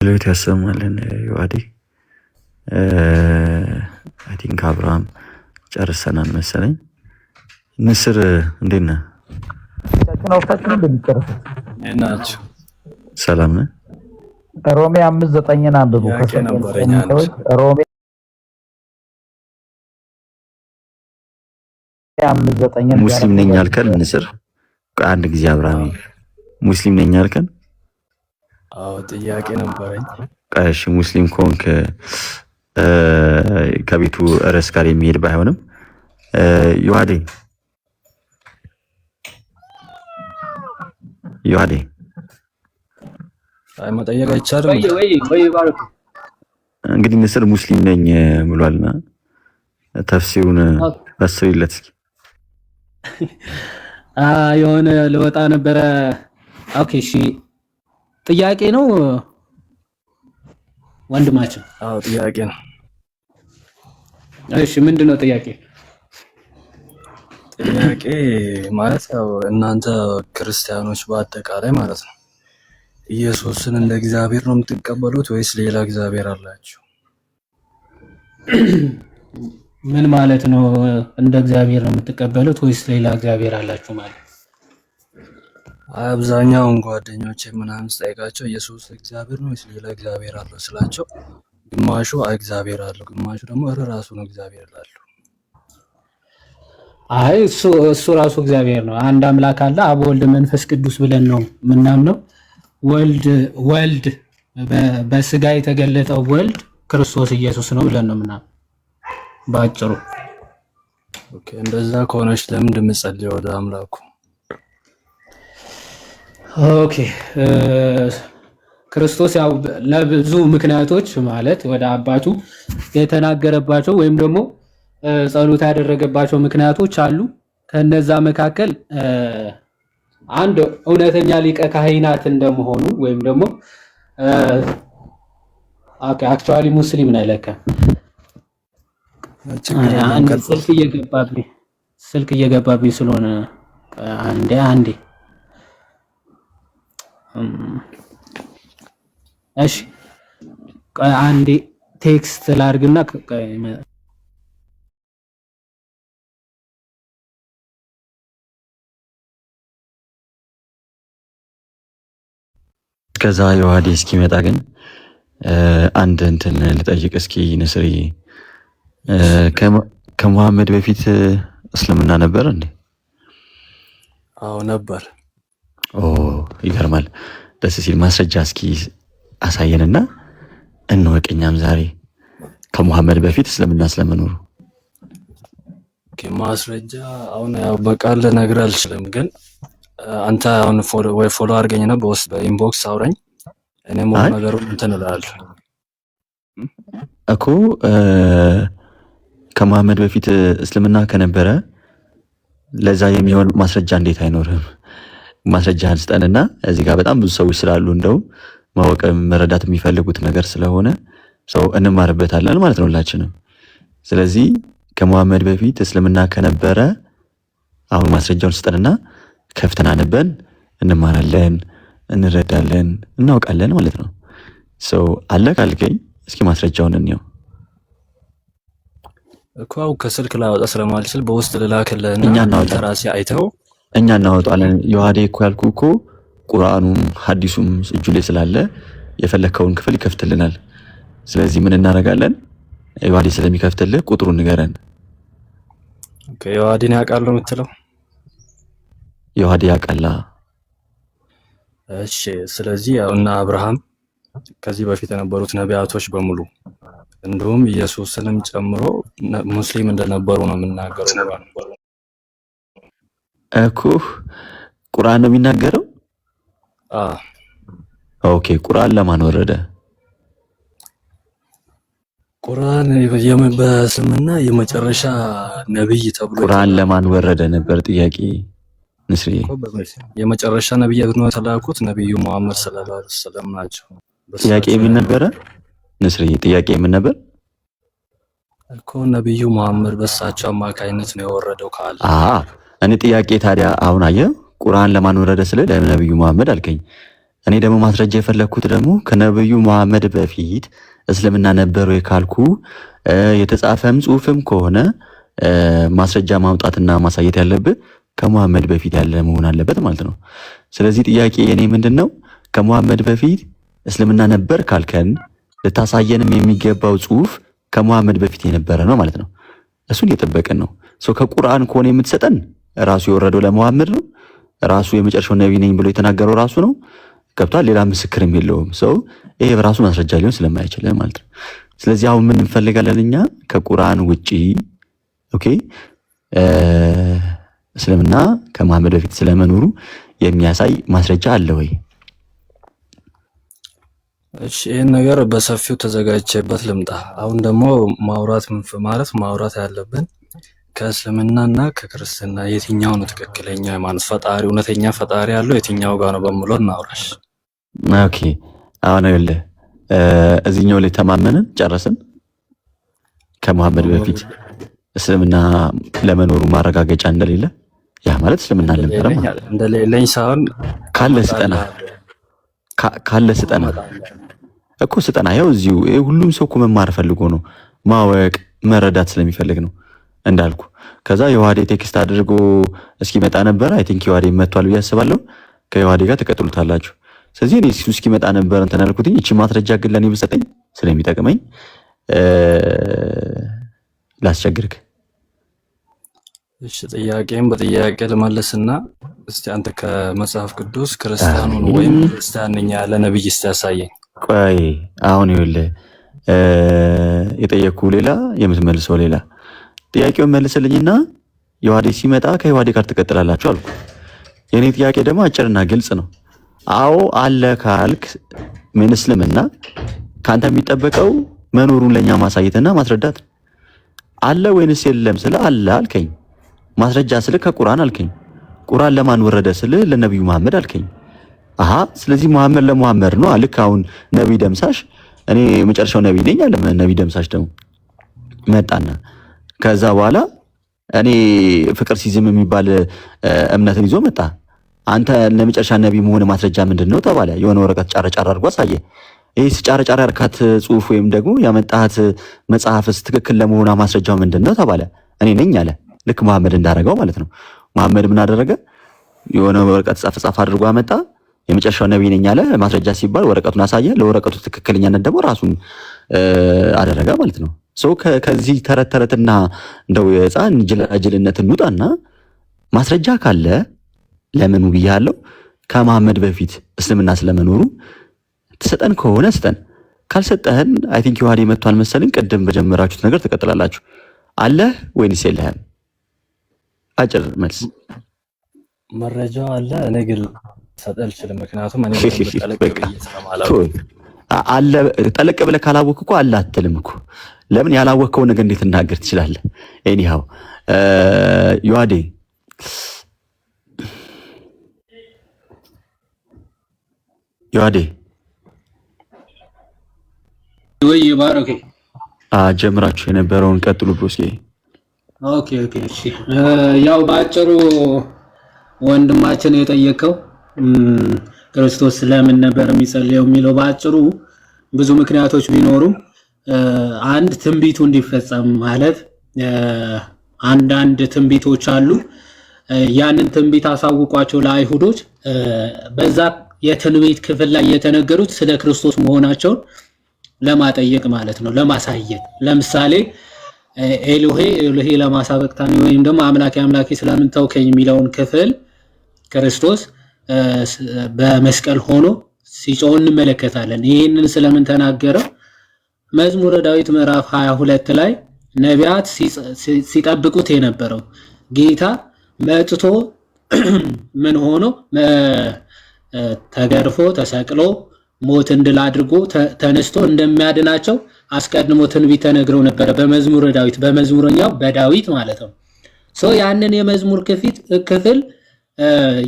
ሌሎች ያሰማልን ዮሐዴ አይ ቲንክ አብርሃም ጨርሰናል መሰለኝ። ንስር እንዴት ነህ?
ናቸው
ሰላም ነህ?
ሮሜ 5:9 አንብቡ። ሮሜ 5:9
ሙስሊም ነኝ አልከን? ንስር አንድ ጊዜ አብርሃም ሙስሊም ነኝ አልከን?
አዎ ጥያቄ ነበረኝ።
እሺ ሙስሊም ኮንክ ከቤቱ ርዕስ ጋር የሚሄድ ባይሆንም ዮሐዴ
አይ መጠየቅ አይቻልም።
ወይ ባረኩ
እንግዲህ ንስር ሙስሊም ነኝ ብሏልና ተፍሲሩን አስቢለት እስኪ።
የሆነ ለወጣ ነበረ። ኦኬ እሺ፣ ጥያቄ ነው ወንድማችን?
አዎ ጥያቄ ነው።
እሺ ምንድነው ጥያቄ?
ጥያቄ ማለት ያው እናንተ ክርስቲያኖች በአጠቃላይ ማለት ነው ኢየሱስን እንደ እግዚአብሔር ነው የምትቀበሉት ወይስ ሌላ እግዚአብሔር አላችሁ?
ምን ማለት ነው? እንደ እግዚአብሔር ነው የምትቀበሉት ወይስ ሌላ እግዚአብሔር አላችሁ ማለት?
አብዛኛውን ጓደኞቼ ምናምን ስጠይቃቸው ኢየሱስ እግዚአብሔር ነው ወይስ ሌላ እግዚአብሔር አለው ስላቸው ግማሹ እግዚአብሔር አለው፣ ግማሹ ደግሞ ራሱ ነው እግዚአብሔር ይላሉ።
አይ እሱ ራሱ እግዚአብሔር ነው። አንድ አምላክ አለ፣ አብ ወልድ መንፈስ ቅዱስ ብለን ነው ምናምነው። ወልድ በስጋ የተገለጠው ወልድ ክርስቶስ ኢየሱስ ነው ብለን ነው ምናምን ባጭሩ።
ኦኬ እንደዛ ከሆነች ለምን እንደምጸልየው ወደ አምላኩ?
ኦኬ ክርስቶስ ያው ለብዙ ምክንያቶች ማለት ወደ አባቱ የተናገረባቸው ወይም ደግሞ ጸሎት ያደረገባቸው ምክንያቶች አሉ። ከነዛ መካከል አንድ እውነተኛ ሊቀ ካህናት እንደመሆኑ ወይም ደግሞ አክቹአሊ ሙስሊም ነው ለካ። አንድ ስልክ እየገባብኝ ስለሆነ አንዴ እሺ አንዴ ቴክስት ላድርግና
ከዛ የዋዲ እስኪመጣ ግን አንድ እንትን ልጠይቅ እስኪ ንስሪ፣ ከመሐመድ በፊት እስልምና ነበር እንዴ?
አዎ ነበር።
ኦ ይገርማል። ደስ ሲል ማስረጃ እስኪ አሳየንና እንወቅኛም ዛሬ ከመሐመድ በፊት እስልምና ስለመኖሩ።
ማስረጃ አሁን ያው በቃል ልነግርህ አልችልም፣ ግን አንተ አሁን ፎሎ አድርገኝና በውስጥ በኢንቦክስ አውራኝ፣ እኔም ሁሉ ነገሩን እንትን እላለሁ
እኮ። ከመሐመድ በፊት እስልምና ከነበረ ለዛ የሚሆን ማስረጃ እንዴት አይኖርም? ማስረጃ አንስጠንና እዚህ ጋር በጣም ብዙ ሰዎች ስላሉ እንደው ማወቅ መረዳት የሚፈልጉት ነገር ስለሆነ ሰው እንማርበታለን ማለት ነው ሁላችንም። ስለዚህ ከመሐመድ በፊት እስልምና ከነበረ አሁን ማስረጃውን ስጠንና ከፍተን አንበን እንማራለን፣ እንረዳለን፣ እናውቃለን ማለት ነው። ሰው አለ ካልከኝ እስኪ ማስረጃውን እንየው
እኮ። ከስልክ ላወጣ ስለማልችል በውስጥ ልላክልህና
እኛ እናወጣ
ራሴ አይተው
እኛ እናወጣለን። ዮሐዴ እኮ ያልኩ እኮ ቁርአኑም ሐዲሱም እጁ ላይ ስላለ የፈለከውን ክፍል ይከፍትልናል። ስለዚህ ምን እናደርጋለን? ዮሐዴ ስለሚከፍትልህ ቁጥሩን ንገረን።
ኦኬ ዮሐዴን ያውቃሉ የምትለው?
ዮሐዴ ያውቃላ።
እሺ ስለዚህ ያው እና አብርሃም ከዚህ በፊት የነበሩት ነቢያቶች በሙሉ እንዲሁም ኢየሱስንም ጨምሮ ሙስሊም እንደነበሩ ነው የምናገረው
እኮ። ቁርአን ነው የሚናገረው። ኦኬ ቁርአን ለማን ወረደ?
ቁርአን በስምና የመጨረሻ ነብይ ተብሎ
ቁርአን ለማን ወረደ ነበር ጥያቄ ንስሪ።
የመጨረሻ ነብይ ነው የተላኩት ነብዩ መሐመድ ሰለላሁ ዐለይሂ ወሰለም ናቸው።
ጥያቄ ምን ነበር ንስሪ? ጥያቄ ምን ነበር
እኮ? ነብዩ መሐመድ በሳቸው አማካይነት ነው የወረደው ካለ
እኔ ጥያቄ ታዲያ አሁን አየህ ቁርአን ለማን ወረደ ስለ ለነብዩ መሐመድ አልከኝ። እኔ ደግሞ ማስረጃ የፈለኩት ደግሞ ከነብዩ መሐመድ በፊት እስልምና ነበሩ የካልኩ የተጻፈም ጽሁፍም ከሆነ ማስረጃ ማውጣትና ማሳየት ያለብህ ከመሐመድ በፊት ያለ መሆን አለበት ማለት ነው። ስለዚህ ጥያቄ የኔ ምንድነው ከመሐመድ በፊት እስልምና ነበር ካልከን ልታሳየንም የሚገባው ጽሁፍ ከመሐመድ በፊት የነበረ ነው ማለት ነው። እሱን እየጠበቅን ነው። ከቁርአን ከሆነ የምትሰጠን ራሱ የወረደው ለመሐመድ ነው። ራሱ የመጨረሻው ነብይ ነኝ ብሎ የተናገረው ራሱ ነው። ገብቷል። ሌላ ምስክርም የለውም። ይሄ በራሱ ማስረጃ ሊሆን ስለማይችል ማለት ነው። ስለዚህ አሁን ምን እንፈልጋለን እኛ ከቁርአን ውጪ ኦኬ እስልምና ከመሐመድ በፊት ስለመኖሩ የሚያሳይ ማስረጃ አለ ወይ?
እሺ ይህን ነገር በሰፊው ተዘጋጅቼበት ልምጣ። አሁን ደግሞ ማውራት ያለብን ከእስልምናና ከክርስትና የትኛው ነው ትክክለኛ ሃይማኖት? ፈጣሪ እውነተኛ ፈጣሪ ያለው የትኛው ጋር ነው በሚለው እናውራሽ።
ኦኬ አሁን ይኸውልህ እዚህኛው ላይ ተማመንን ጨረስን። ከመሐመድ በፊት እስልምና ለመኖሩ ማረጋገጫ እንደሌለ ያ ማለት እስልምና አልነበረም
እንደሌለኝ ሳይሆን
ካለ ስጠና እኮ ስጠና። ያው እዚሁ ሁሉም ሰው እኮ መማር ፈልጎ ነው ማወቅ መረዳት ስለሚፈልግ ነው እንዳልኩ። ከዛ የዋዴ ቴክስት አድርጎ እስኪመጣ ነበር። አይ ቲንክ የዋዴ መጥቷል ብዬ አስባለሁ። ከየዋዴ ጋር ተቀጥሉታላችሁ። ስለዚህ እኔ እሱ እስኪመጣ ነበር እንትን አልኩትኝ። እቺ ማስረጃ ግን ለኔ ብሰጠኝ ስለሚጠቅመኝ ላስቸግርክ።
እሺ ጥያቄም በጥያቄ ልመልስና እስቲ አንተ ከመጽሐፍ ቅዱስ ክርስቲያኑ ነው ወይም ክርስቲያን ነኝ ያለ ነብይ እስቲ ያሳየኝ።
ቆይ አሁን ይኸውልህ የጠየኩህ ሌላ የምትመልሰው ሌላ። ጥያቄውን መልስልኝና የዋዴ ሲመጣ ከየዋዴ ጋር ትቀጥላላችሁ አልኩ። የኔ ጥያቄ ደግሞ አጭርና ግልጽ ነው። አዎ አለ ካልክ ምን እስልምና ካንተ የሚጠበቀው መኖሩን ለኛ ማሳየትና ማስረዳት። አለ ወይንስ የለም ስለ አለ አልከኝ። ማስረጃ ስለ ከቁርአን አልከኝ። ቁርአን ለማን ወረደ ስለ ለነብዩ መሐመድ አልከኝ። አሃ ስለዚህ መሐመድ ለመሐመድ ነው አልክ። አሁን ነብይ ደምሳሽ እኔ መጨረሻው ነብይ ነኝ አለ። ነብይ ደምሳሽ ደግሞ መጣና ከዛ በኋላ እኔ ፍቅር ሲዝም የሚባል እምነትን ይዞ መጣ። አንተ ለመጨረሻ ነብይ መሆን ማስረጃ ምንድነው ተባለ። የሆነ ወረቀት ጫረጫራ አድርጎ አሳየ። ይሄ ጫረጫራ ያርካት ጽሁፍ ወይም ደግሞ ያመጣት መጽሐፍስ ትክክል ለመሆኗ ማስረጃው ምንድነው ተባለ። እኔ ነኝ አለ። ልክ መሐመድ እንዳደረገው ማለት ነው። መሐመድ ምን አደረገ? የሆነ ወረቀት ጻፍ አድርጎ አመጣ። የመጨረሻው ነብይ ነኝ አለ። ማስረጃ ሲባል ወረቀቱን አሳየ። ለወረቀቱ ትክክለኛነት ደግሞ ራሱን አደረገ ማለት ነው። ሰው ከዚህ ተረተረትና እንደው የህፃን ጅላጅልነትን እንውጣና ማስረጃ ካለ ለምን ብያለሁ። ከመሐመድ በፊት እስልምና ስለመኖሩ ትሰጠን ከሆነ ስጠን፣ ካልሰጠህን አይ ቲንክ የዋዴ መጥቷል መሰለኝ። ቀደም በጀመራችሁት ነገር ትቀጥላላችሁ። አለ ወይንስ የለህም? አጭር መልስ።
መረጃው አለ። እኔ ግን ሰጠል አልችልም፣ ምክንያቱም እኔ
አለ ጠለቅ ብለህ ካላወቅህ እኮ አለ አትልም እኮ። ለምን ያላወቅከው ነገር እንዴት እናገር ትችላለህ? ኤኒሃው የዋዴ
ወይ ባሮኬ
ጀምራችሁ የነበረውን ቀጥሉ ብሮስኪ።
ኦኬ እሺ። ያው ባጭሩ ወንድማችን የጠየቀው ክርስቶስ ስለምን ነበር የሚጸልየው የሚለው ባጭሩ ብዙ ምክንያቶች ቢኖሩም አንድ ትንቢቱ እንዲፈጸም ማለት አንዳንድ ትንቢቶች አሉ። ያንን ትንቢት አሳውቋቸው ለአይሁዶች በዛ የትንቢት ክፍል ላይ የተነገሩት ስለ ክርስቶስ መሆናቸውን ለማጠየቅ ማለት ነው፣ ለማሳየት። ለምሳሌ ኤሎሄ ለማሳበቅታኒ ወይም ደግሞ አምላኬ ስለምን ተውከኝ የሚለውን ክፍል ክርስቶስ በመስቀል ሆኖ ሲጮህ እንመለከታለን። ይህንን ስለምን ተናገረ? መዝሙረ ዳዊት ምዕራፍ 22 ላይ ነቢያት ሲጠብቁት የነበረው ጌታ መጥቶ ምን ሆኖ ተገርፎ ተሰቅሎ ሞትን ድል አድርጎ ተነስቶ እንደሚያድናቸው አስቀድሞ ትንቢት ተነግረው ነበር በመዝሙረ ዳዊት፣ በመዝሙረኛው በዳዊት ማለት ነው። ያንን የመዝሙር ክፍል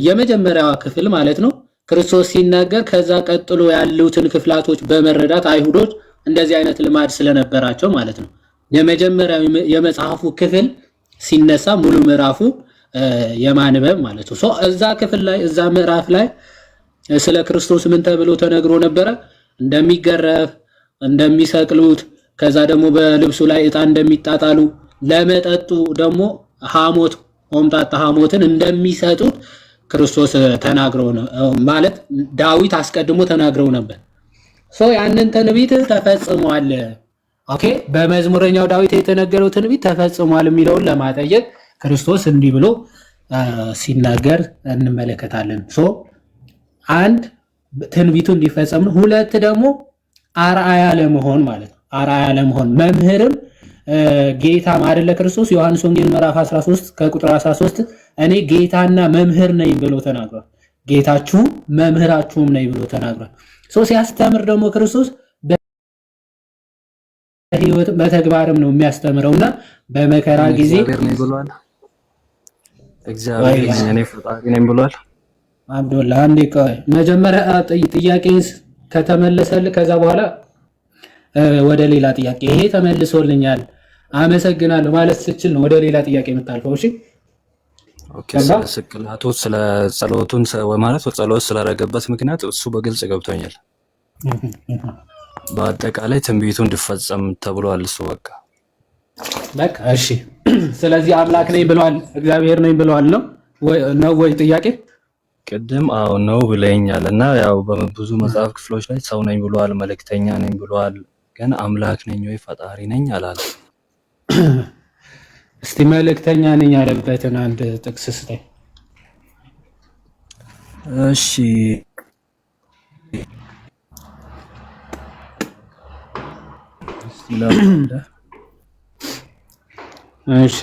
የመጀመሪያዋ ክፍል ማለት ነው ክርስቶስ ሲናገር፣ ከዛ ቀጥሎ ያሉትን ክፍላቶች በመረዳት አይሁዶች እንደዚህ አይነት ልማድ ስለነበራቸው ማለት ነው የመጀመሪያው የመጽሐፉ ክፍል ሲነሳ ሙሉ ምዕራፉ የማንበብ ማለት ነው። እዛ ክፍል ላይ እዛ ምዕራፍ ላይ ስለ ክርስቶስ ምን ተብሎ ተነግሮ ነበረ? እንደሚገረፍ፣ እንደሚሰቅሉት፣ ከዛ ደግሞ በልብሱ ላይ ዕጣን እንደሚጣጣሉ፣ ለመጠጡ ደግሞ ሐሞት ሆምጣጣ ሐሞትን እንደሚሰጡት ክርስቶስ ተናግረው ነው ማለት ዳዊት አስቀድሞ ተናግረው ነበር። ያንን ትንቢት ተፈጽሟል። ኦኬ በመዝሙረኛው ዳዊት የተነገረው ትንቢት ተፈጽሟል የሚለውን ለማጠየቅ ክርስቶስ እንዲህ ብሎ ሲናገር እንመለከታለን። አንድ ትንቢቱ እንዲፈጸም ነው። ሁለት ደግሞ አርአያ ለመሆን ማለት ነው። አርአያ ለመሆን መምህርም ጌታም አይደለ ክርስቶስ ዮሐንስ ወንጌል ምዕራፍ 13 ከቁጥር 13 እኔ ጌታና መምህር ነኝ ብሎ ተናግሯል። ጌታችሁም መምህራችሁም ነኝ ብሎ ተናግሯል። ሲያስተምር ደግሞ ክርስቶስ በህይወት በተግባርም ነው የሚያስተምረውና በመከራ ጊዜ
እግዚአብሔር እኔ ፈጣሪ ነኝ ብሏል።
አብዱላህ አንዴ ቆይ መጀመሪያ ጥያቄን ከተመለሰልህ ከዛ በኋላ ወደ ሌላ ጥያቄ ይሄ ተመልሶልኛል አመሰግናለሁ ማለት ስችል ነው ወደ ሌላ ጥያቄ የምታልፈው። እሺ
ኦኬ። ስቅላቱ ስለ ጸሎቱን ማለት ጸሎት ስላደረገበት ምክንያት እሱ በግልጽ ገብቶኛል። በአጠቃላይ ትንቢቱ እንዲፈጸም ተብሏል። እሱ በቃ እሺ።
ስለዚህ አምላክ ነኝ ብለዋል፣ እግዚአብሔር ነኝ ብለዋል ነው ወይ ጥያቄ?
ቅድም አዎ ነው ብለኛል እና ያው በብዙ መጽሐፍ ክፍሎች ላይ ሰው ነኝ ብለዋል፣ መልእክተኛ ነኝ ብለዋል። ግን አምላክ ነኝ ወይ ፈጣሪ ነኝ አላለም።
እስቲ መልእክተኛ ነኝ ያለበትን አንድ ጥቅስ ስጠኝ።
እሺ
እሺ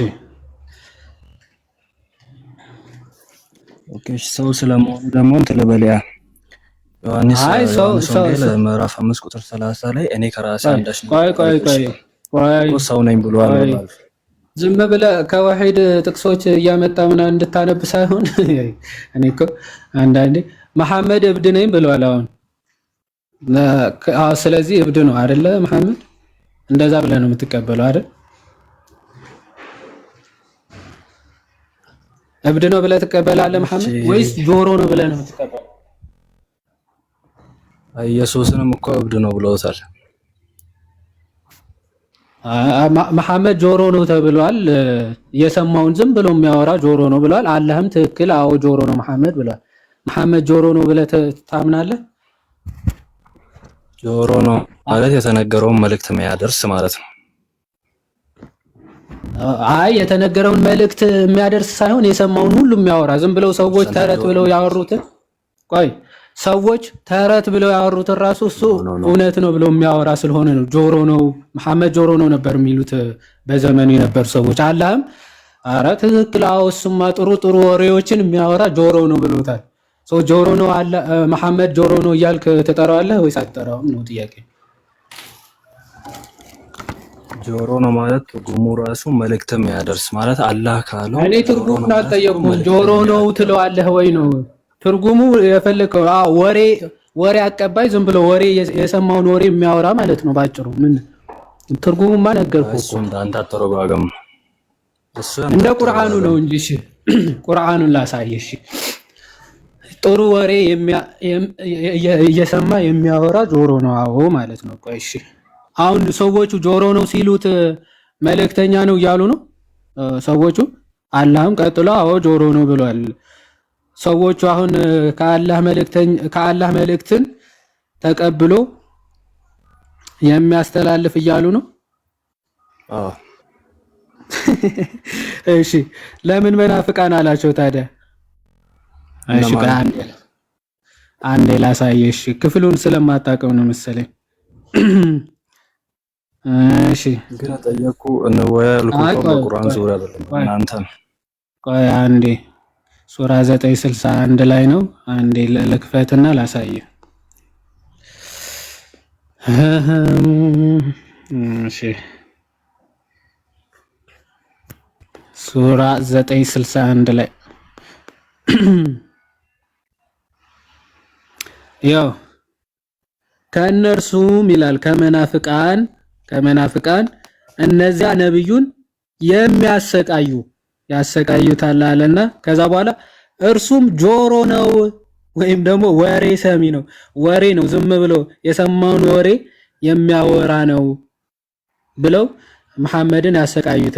ኦኬ። ሰው ስለመሆኑ ደግሞ እንትን ልበልያ ዮሐንስ ምዕራፍ 5 ቁጥር 30 ላይ እኔ ከራሴ አንዳች
ቆይ
ሰው ነኝ ብሏል።
ዝም ብለህ ከዋሂድ ጥቅሶች እያመጣ ምናምን እንድታነብ ሳይሆን እኔ እኮ አንዳንዴ መሐመድ እብድ ነኝ ብሏል። አሁን ስለዚህ እብድ ነው አይደለ? መሐመድ እንደዛ ብለህ ነው የምትቀበለው አይደል? እብድ ነው ብለህ ትቀበላለህ መሐመድ ወይስ ጆሮ ነው ብለህ ነው የምትቀበለው?
ኢየሱስንም እኮ እብድ ነው ብለውታል።
መሐመድ ጆሮ ነው ተብሏል። የሰማውን ዝም ብሎ የሚያወራ ጆሮ ነው ብሏል። አላህም ትክክል አዎ ጆሮ ነው መሐመድ ብሏል። መሐመድ ጆሮ ነው ብለህ ታምናለህ?
ጆሮ ነው ማለት የተነገረውን መልእክት የሚያደርስ ማለት ነው።
አይ የተነገረውን መልእክት የሚያደርስ ሳይሆን የሰማውን ሁሉ የሚያወራ ዝም ብለው ሰዎች ተረት ብለው ያወሩትን ሰዎች ተረት ብለው ያወሩትን ራሱ እሱ እውነት ነው ብለው የሚያወራ ስለሆነ ነው ጆሮ ነው መሐመድ ጆሮ ነው ነበር የሚሉት በዘመኑ የነበሩ ሰዎች። አላህም አረ ትክክል አዎ እሱማ ጥሩ ወሬዎችን የሚያወራ ጆሮ ነው ብሎታል። ጆሮ ነው አለ መሐመድ ጆሮ ነው እያልክ ትጠራዋለህ ወይስ አትጠራውም ነው ጥያቄ።
ጆሮ ነው ማለት ትርጉሙ ራሱ መልእክት የሚያደርስ ማለት አላህ ካለው
እኔ ትርጉሙን አልጠየኩም። ጆሮ ነው ትለዋለህ ወይ ነው ትርጉሙ የፈለከው? ወሬ አቀባይ ዝም ብሎ ወሬ የሰማውን ወሬ የሚያወራ ማለት ነው ባጭሩ። ምን ትርጉሙማ ነገርኩህ እኮ
እንዳንተ አተረጓገም
እንደ ቁርአኑ ነው እንጂ። እሺ ቁርአኑን ላሳየሽ። ጥሩ ወሬ እየሰማ የሚያወራ ጆሮ ነው አዎ ማለት ነው። ቆይ እሺ አሁን ሰዎቹ ጆሮ ነው ሲሉት መልእክተኛ ነው እያሉ ነው ሰዎቹ። አላህም ቀጥሎ አዎ ጆሮ ነው ብሏል። ሰዎቹ አሁን ከአላህ መልእክትን ተቀብሎ የሚያስተላልፍ እያሉ ነው። እሺ ለምን መናፍቃን አላቸው ታዲያ? እሺ አንዴ ላሳየሽ። ክፍሉን ስለማታውቀው ነው መሰለኝ። እሺ
ግን ጠየቁ እንወያ ልኩ በቁርአን ዙሪያ አይደለም እናንተ።
ቆይ አንዴ ሱራ 961 ላይ ነው። አንዴ ለክፈትና ላሳየ። እሺ ሱራ 961 ላይ ያው ከእነርሱም ይላል ከመናፍቃን እነዚያ ነብዩን ያሰቃዩታል አለና ከዛ በኋላ እርሱም ጆሮ ነው ወይም ደግሞ ወሬ ሰሚ ነው። ወሬ ነው ዝም ብሎ የሰማውን ወሬ የሚያወራ ነው ብለው መሐመድን ያሰቃዩት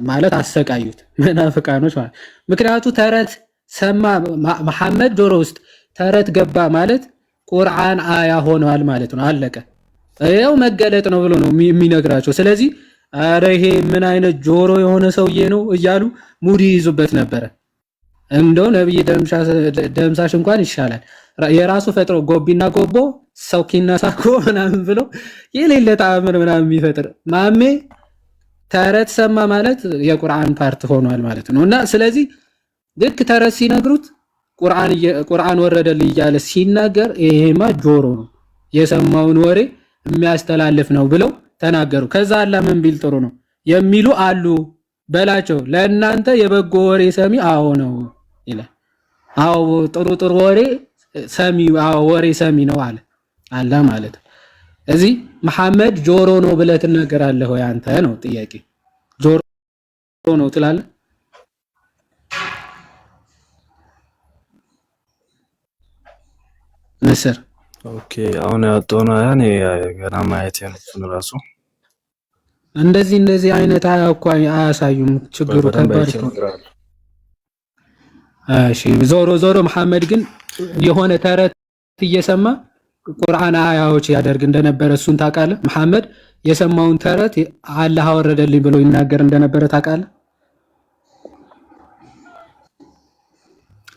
ማለት አሰቃዩት መናፍቃኖች ማለት። ምክንያቱ ተረት ሰማ መሐመድ ጆሮ ውስጥ ተረት ገባ ማለት ቁርአን አያ ሆኗል ማለት ነው። አለቀ። ያው መገለጥ ነው ብሎ ነው የሚነግራቸው። ስለዚህ አረ ይሄ ምን አይነት ጆሮ የሆነ ሰውዬ ነው እያሉ ሙድ ይዙበት ነበረ። እንደው ነብይ ደምሳሽ እንኳን ይሻላል። የራሱ ፈጥሮ ጎቢና ጎቦ ሰውኪና ሳኮ ምናምን ብሎ የሌለ ተአምር ምናምን የሚፈጥር ማሜ ተረት ሰማ ማለት የቁርአን ፓርት ሆኗል ማለት ነው። እና ስለዚህ ልክ ተረት ሲነግሩት ቁርአን ወረደልኝ እያለ ሲናገር ይሄማ ጆሮ ነው የሰማውን ወሬ የሚያስተላልፍ ነው ብለው ተናገሩ። ከዛ አላህ ምን ቢል ጥሩ ነው የሚሉ አሉ በላቸው። ለእናንተ የበጎ ወሬ ሰሚ አዎ ነው ይላል። አዎ ጥሩ ወሬ ሰሚ አዎ ወሬ ሰሚ ነው አለ አላህ ማለት። እዚህ መሐመድ ጆሮ ነው ብለህ ትናገራለህ ወይ አንተ ነው ጥያቄ። ጆሮ ነው ትላለህ? ንስር
ኦኬ አሁን ያወጣው ነው ያኔ ገና ማየት ያነሱን ራሱ
እንደዚህ አይነት እኮ አያሳዩም። ችግሩ ከባድ ነው። እሺ ዞሮ መሐመድ ግን የሆነ ተረት እየሰማ ቁርአን አያዎች ያደርግ እንደነበረ እሱን ታውቃለህ? መሐመድ የሰማውን ተረት አላህ አወረደልኝ ብሎ ይናገር እንደነበረ ታውቃለህ?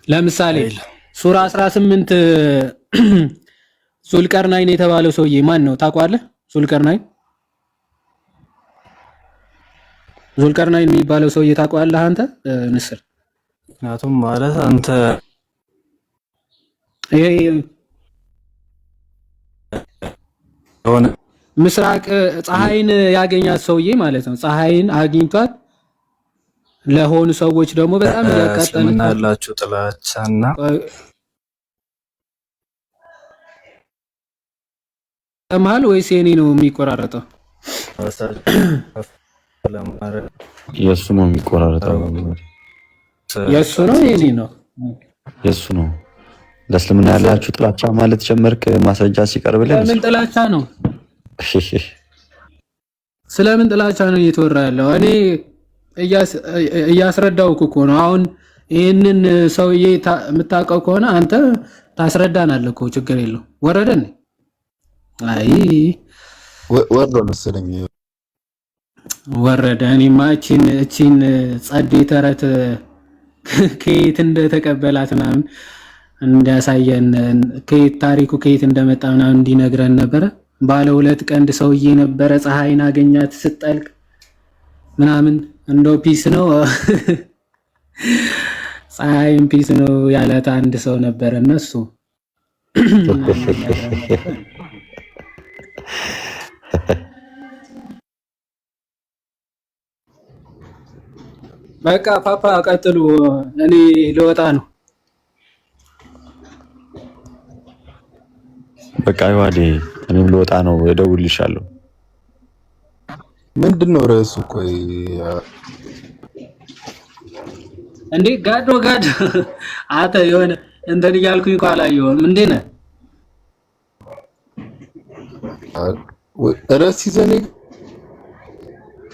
ለምሳሌ ሱራ 18 ዙልቀርናይን የተባለው ሰውዬ ማን ነው ታውቃለህ? ዙልቀርናይን የሚባለው ሰውዬ ታውቃለህ አንተ ንስር?
ምክንያቱም ማለት አንተ
ይሄ
ሆነ
ምስራቅ ፀሐይን ያገኛት ሰውዬ ማለት ነው። ፀሐይን አግኝቷት ለሆኑ ሰዎች ደግሞ በጣም ያቃጠለ
እና ያላችሁ ጥላቻና
ተማል ወይስ የኔ ነው የሚቆራረጠው?
የሱ ነው የሚቆራረጠው።
የሱ ነው የኔ ነው?
የሱ ነው። ለእስልምና ያላችሁ ጥላቻ ማለት ጀመርክ ማስረጃ ሲቀርብልህ።
ስለምን ጥላቻ ነው? ስለምን ጥላቻ ነው እየተወራ ያለው? እኔ እያስረዳውኩ እኮ ነው። አሁን ይሄንን ሰውዬ የምታውቀው ከሆነ አንተ ታስረዳናለህ እኮ ችግር የለው። ወረደን አይ
ወርዶ መሰለኝ
ወረደ። እኔማ እቺን ጸዴ ተረት ከየት እንደተቀበላት ምናምን እንዲያሳየን ከየት ታሪኩ ከየት እንደመጣ ምናምን እንዲነግረን ነበረ። ባለ ሁለት ቀንድ ሰውዬ ነበረ። ፀሐይን አገኛት ስትጠልቅ ምናምን እንደው ፒስ ነው ፀሐይን ፒስ ነው ያላት አንድ ሰው ነበረ። እነሱ በቃ ፓፓ ቀጥሉ፣ እኔ ልወጣ ነው።
በቃ ይዋዴ እኔም ልወጣ ነው። እደውልልሻለሁ።
ምንድነው ርዕሱ? ቆይ
እንዴ ጋዶ አተ የሆነ እንትን እያልኩኝ እኮ አላየሁም። እንዴ ነህ
ርዕስ ይዘን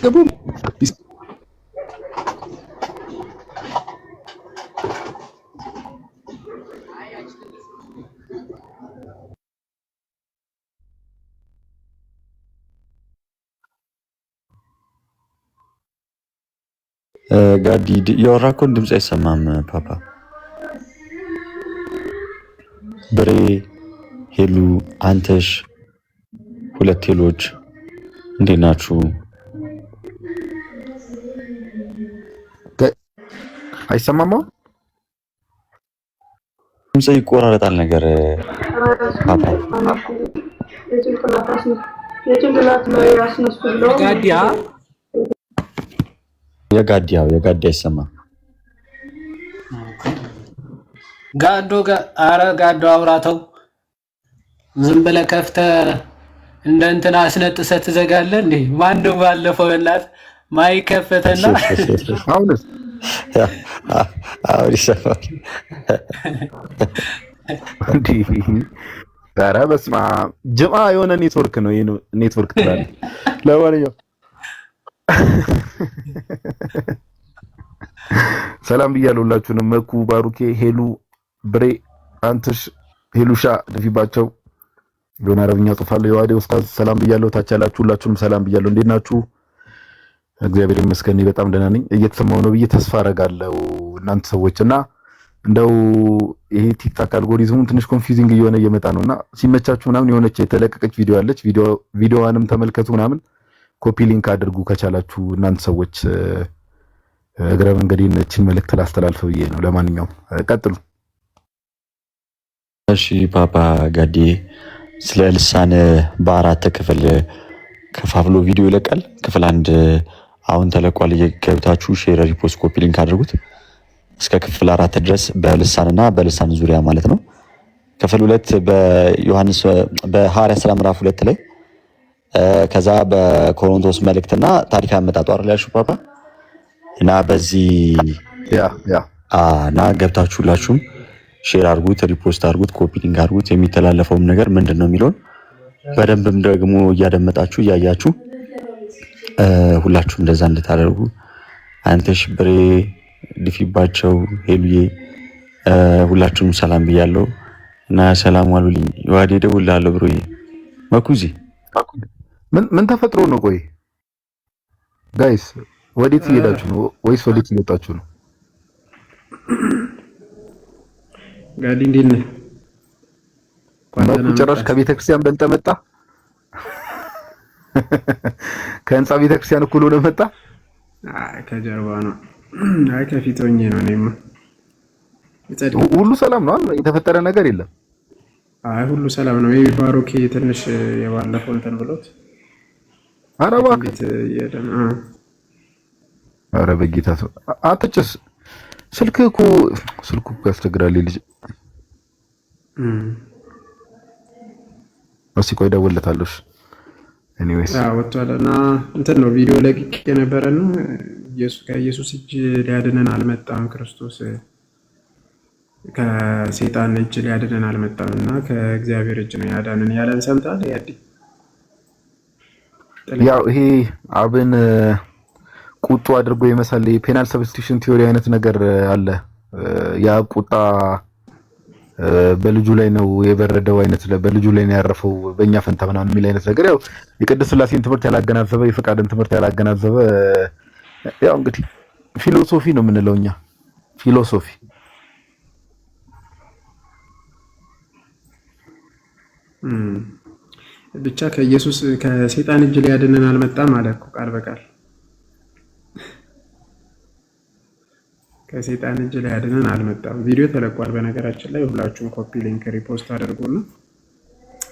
ገቡ
ጋዲ የወራኮን ድምጽ አይሰማም። ፓፓ ብሬ ሄሉ አንተሽ ሁለት ሄሎች እንዴት ናችሁ?
አይሰማማ
ድምጽ ይቆራረጣል ነገር ፓፓ
ጋዲያ
የጋዲ አይሰማ
ጋዶ አውራተው ዝም ብለህ ከፍተህ እንደ እንትና አስነጥሰህ ትዘጋለህ እንዴ? ማነው ባለፈው እናት ማይከፈተና
አሁንስ
አሁን ይሰማል
እንዴ? ኧረ በስመ አብ ጅማ የሆነ ኔትወርክ ነው ይሄ ኔትወርክ ትላለህ። ለማንኛውም ሰላም ብያለሁ ሁላችሁንም። መኩ ባሩኬ፣ ሄሉ፣ ብሬ፣ አንትሽ፣ ሄሉሻ፣ ድፊባቸው የሆነ አረብኛ ጽፋለሁ። የዋዴ ኡስታዝ ሰላም ብያለሁ። ታች ያላችሁ ሁላችሁም ሰላም ብያለሁ። እንዴት ናችሁ? እግዚአብሔር ይመስገን በጣም ደህና ነኝ። እየተሰማው ነው ብዬ ተስፋ አደርጋለሁ እናንተ ሰዎችና እንደው ይሄ ቲክታክ አልጎሪዝሙን ትንሽ ኮንፊውዚንግ እየሆነ እየመጣ ነውና ሲመቻችሁ ምናምን የሆነች የተለቀቀች ቪዲዮ አለች። ቪዲዮዋንም ተመልከቱ ምናምን ኮፒ ሊንክ አድርጉ ከቻላችሁ እናንተ ሰዎች። እግረ መንገዴን እቺን መልእክት ላስተላልፍ ብዬ ነው። ለማንኛውም ቀጥሉ።
እሺ ፓፓ ጋዲ ስለ ልሳን በአራት ክፍል ከፋፍሎ ቪዲዮ ይለቃል። ክፍል 1 አሁን ተለቋል። እየገብታችሁ ሼር፣ ሪፖስት፣ ኮፒ ሊንክ አድርጉት እስከ ክፍል 4 ድረስ በልሳንና በልሳን ዙሪያ ማለት ነው። ክፍል 2 በዮሐንስ በሐዋርያት ሥራ ምዕራፍ 2 ላይ ከዛ በኮሮንቶስ መልእክትና ታሪክ አመጣጡ አይደል ያልሽው ፓፓ እና በዚህ እና ገብታችሁ ሁላችሁም ሼር አድርጉት፣ ሪፖስት አድርጉት፣ ኮፒ ሊንክ አድርጉት። የሚተላለፈውም ነገር ምንድነው የሚለውን በደንብም ደግሞ እያደመጣችሁ እያያችሁ ሁላችሁም እንደዛ እንድታደርጉ አንተሽ ብሬ ድፊባቸው ሄሉዬ ሁላችሁም ሰላም ብያለሁ እና ሰላም ዋሉልኝ። ዋዴ ደውላለሁ ብሮዬ መኩዚ
ምን ተፈጥሮ ነው? ቆይ ጋይስ ወዴት እየሄዳችሁ ነው? ወይስ ወዴት እየወጣችሁ ነው?
ጋዲ እንዴት ነህ?
ጭራሽ ከቤተክርስቲያን በልጠ መጣ። ከህንፃ ቤተክርስቲያን እኩል ሆነ መጣ።
አይ ከጀርባ ነው። አይ ከፊት ሆኜ ነው። እኔማ
ሁሉ ሰላም ነው አይደል? የተፈጠረ ነገር የለም።
አይ ሁሉ ሰላም ነው። ይሄ ባሮኬ ትንሽ የባለፈው እንትን ብሎት
ኧረ እባክህ ኧረ በጌታ ሰው አትጭስ። ስልኩ እኮ ያስቸግራል ልጅ። እስኪ ቆይ እደውልለታለሁ። ኤኒዌይስ
ወጥቷልና እንትን ነው ቪዲዮ ለቅቄ ነበረና ከኢየሱስ እጅ ሊያድነን አልመጣም፣ ክርስቶስ ከሰይጣን እጅ ሊያድነን አልመጣም እና ከእግዚአብሔር እጅ ነው ያዳነን ያለን ሰምታል።
ያው ይሄ አብን ቁጡ አድርጎ ይመሳል። የፔናል ሰብስቲቱሽን ቲዮሪ አይነት ነገር አለ። ያ ቁጣ በልጁ ላይ ነው የበረደው አይነት በልጁ ላይ ነው ያረፈው በእኛ ፈንታ ምናምን የሚል አይነት ነገር ያው የቅድስት ሥላሴን ትምህርት ያላገናዘበ የፈቃድን ትምህርት ያላገናዘበ ያው እንግዲህ ፊሎሶፊ ነው የምንለው እኛ ፊሎሶፊ።
ብቻ ከኢየሱስ ከሰይጣን እጅ ሊያድነን አልመጣም አለ እኮ ቃል በቃል ከሰይጣን እጅ ሊያድነን አልመጣም። ቪዲዮ ተለቋል በነገራችን ላይ ሁላችሁም ኮፒ ሊንክ ሪፖስት አድርጉና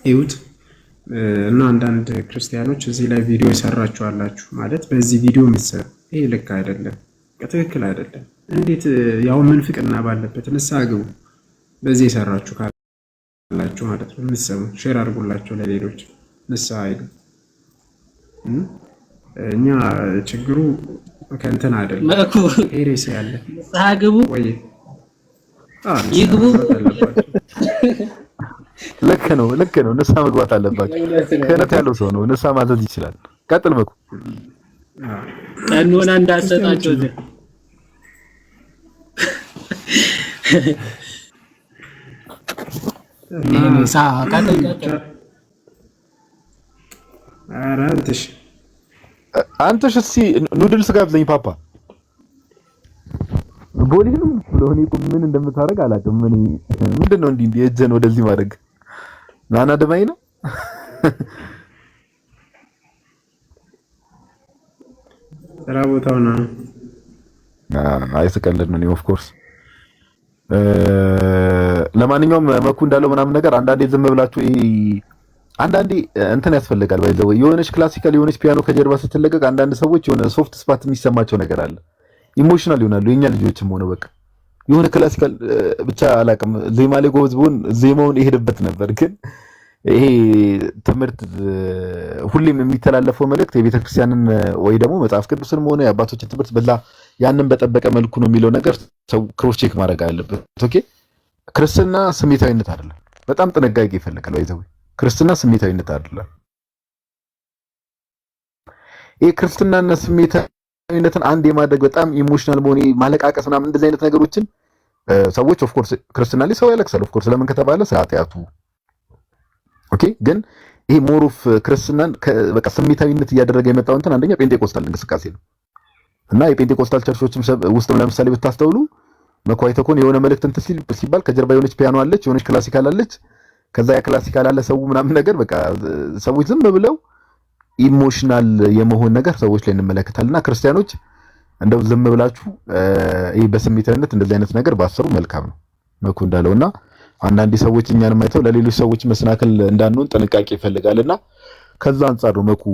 እዩት። እና አንዳንድ ክርስቲያኖች እዚህ ላይ ቪዲዮ ይሰራችሁ አላችሁ ማለት በዚህ ቪዲዮ ምሰሩ ይሄ ልክ አይደለም፣ ትክክል አይደለም። እንዴት ያው ምንፍቅና ባለበት ንስሐ ግቡ። በዚህ ይሰራችሁ ካላችሁ ማለት ነው ምሰሙ ሼር አድርጉላችሁ ለሌሎች ንስሐ ይግቡ። እኛ ችግሩ ከእንትን አይደለም ሄሬሲ ያለ ንስሐ ግቡ ወይ ይግቡ።
ልክ ነው ንስሐ መግባት አለባቸው። ክህነት ያለው ሰው ነው ንስሐ ማዘዝ ይችላል። ቀጥል መኩ
ቀኖና እንዳሰጣቸው
አንተሽ እስኪ ኑድልስ ጋብዘኝ ፓፓ። ቦሊንም ለሆነ ምን እንደምታደርግ አላውቅም። ምንድነው እንዲህ እጄን ወደዚህ ማድረግ ናና ደማይ ነው።
ስራ ቦታው ነው።
አይስቀልድ ነው ኦፍ ኮርስ። ለማንኛውም መኩ እንዳለው ምናምን ነገር አንዳንዴ ዝም ብላችሁ አንዳንዴ እንትን ያስፈልጋል። ባይዘው የሆነች ክላሲካል የሆነች ፒያኖ ከጀርባ ስትለቀቅ አንዳንድ ሰዎች የሆነ ሶፍት ስፓት የሚሰማቸው ነገር አለ። ኢሞሽናል ይሆናሉ። የኛ ልጆችም ሆነ በቃ የሆነ ክላሲካል ብቻ አላውቅም። ዜማ ላይ ጎበዝ ብሆን ዜማውን ይሄድበት ነበር። ግን ይሄ ትምህርት ሁሌም የሚተላለፈው መልእክት የቤተክርስቲያንን ወይ ደግሞ መጽሐፍ ቅዱስንም ሆነ የአባቶችን ትምህርት በዛ ያንን በጠበቀ መልኩ ነው የሚለው ነገር ሰው ክሮስ ቼክ ማድረግ አለበት። ኦኬ ክርስትና ስሜታዊነት አይደለም። በጣም ጥንቃቄ ይፈልጋል። ባይዘው ክርስትና ስሜታዊነት አይደለም። ይሄ ክርስትናና ስሜታዊነትን አንድ የማድረግ በጣም ኢሞሽናል መሆን ማለቃቀስ ምናምን እንደዚህ አይነት ነገሮችን ሰዎች ኦፍ ኮርስ ክርስትና ላይ ሰው ያለቅሳል። ኦፍ ኮርስ ለምን ከተባለ ስለ ኃጢአቱ። ኦኬ ግን ይሄ ሞሩፍ ክርስትናን በቃ ስሜታዊነት እያደረገ የመጣው እንትን አንደኛ ጴንጤቆስታል እንቅስቃሴ ነው እና የጴንጤቆስታል ቸርቾችም ውስጥም ለምሳሌ ብታስተውሉ መኳይተ ኮን የሆነ መልእክት እንትን ሲባል ከጀርባ የሆነች ፒያኖ አለች፣ የሆነች ክላሲካል አለች። ከዛ ያ ክላሲካል አለ ሰው ምናምን ነገር በቃ ሰዎች ዝም ብለው ኢሞሽናል የመሆን ነገር ሰዎች ላይ እንመለከታልና ክርስቲያኖች እንደው ዝም ብላችሁ ይሄ በስሜታዊነት እንደዚህ አይነት ነገር ባሰሩ መልካም ነው መኩ እንዳለውና አንዳንድ ሰዎች እኛንም አይተው ለሌሎች ሰዎች መሰናክል እንዳንሆን ጥንቃቄ ይፈልጋልና ከዛ አንፃር ነው መኩ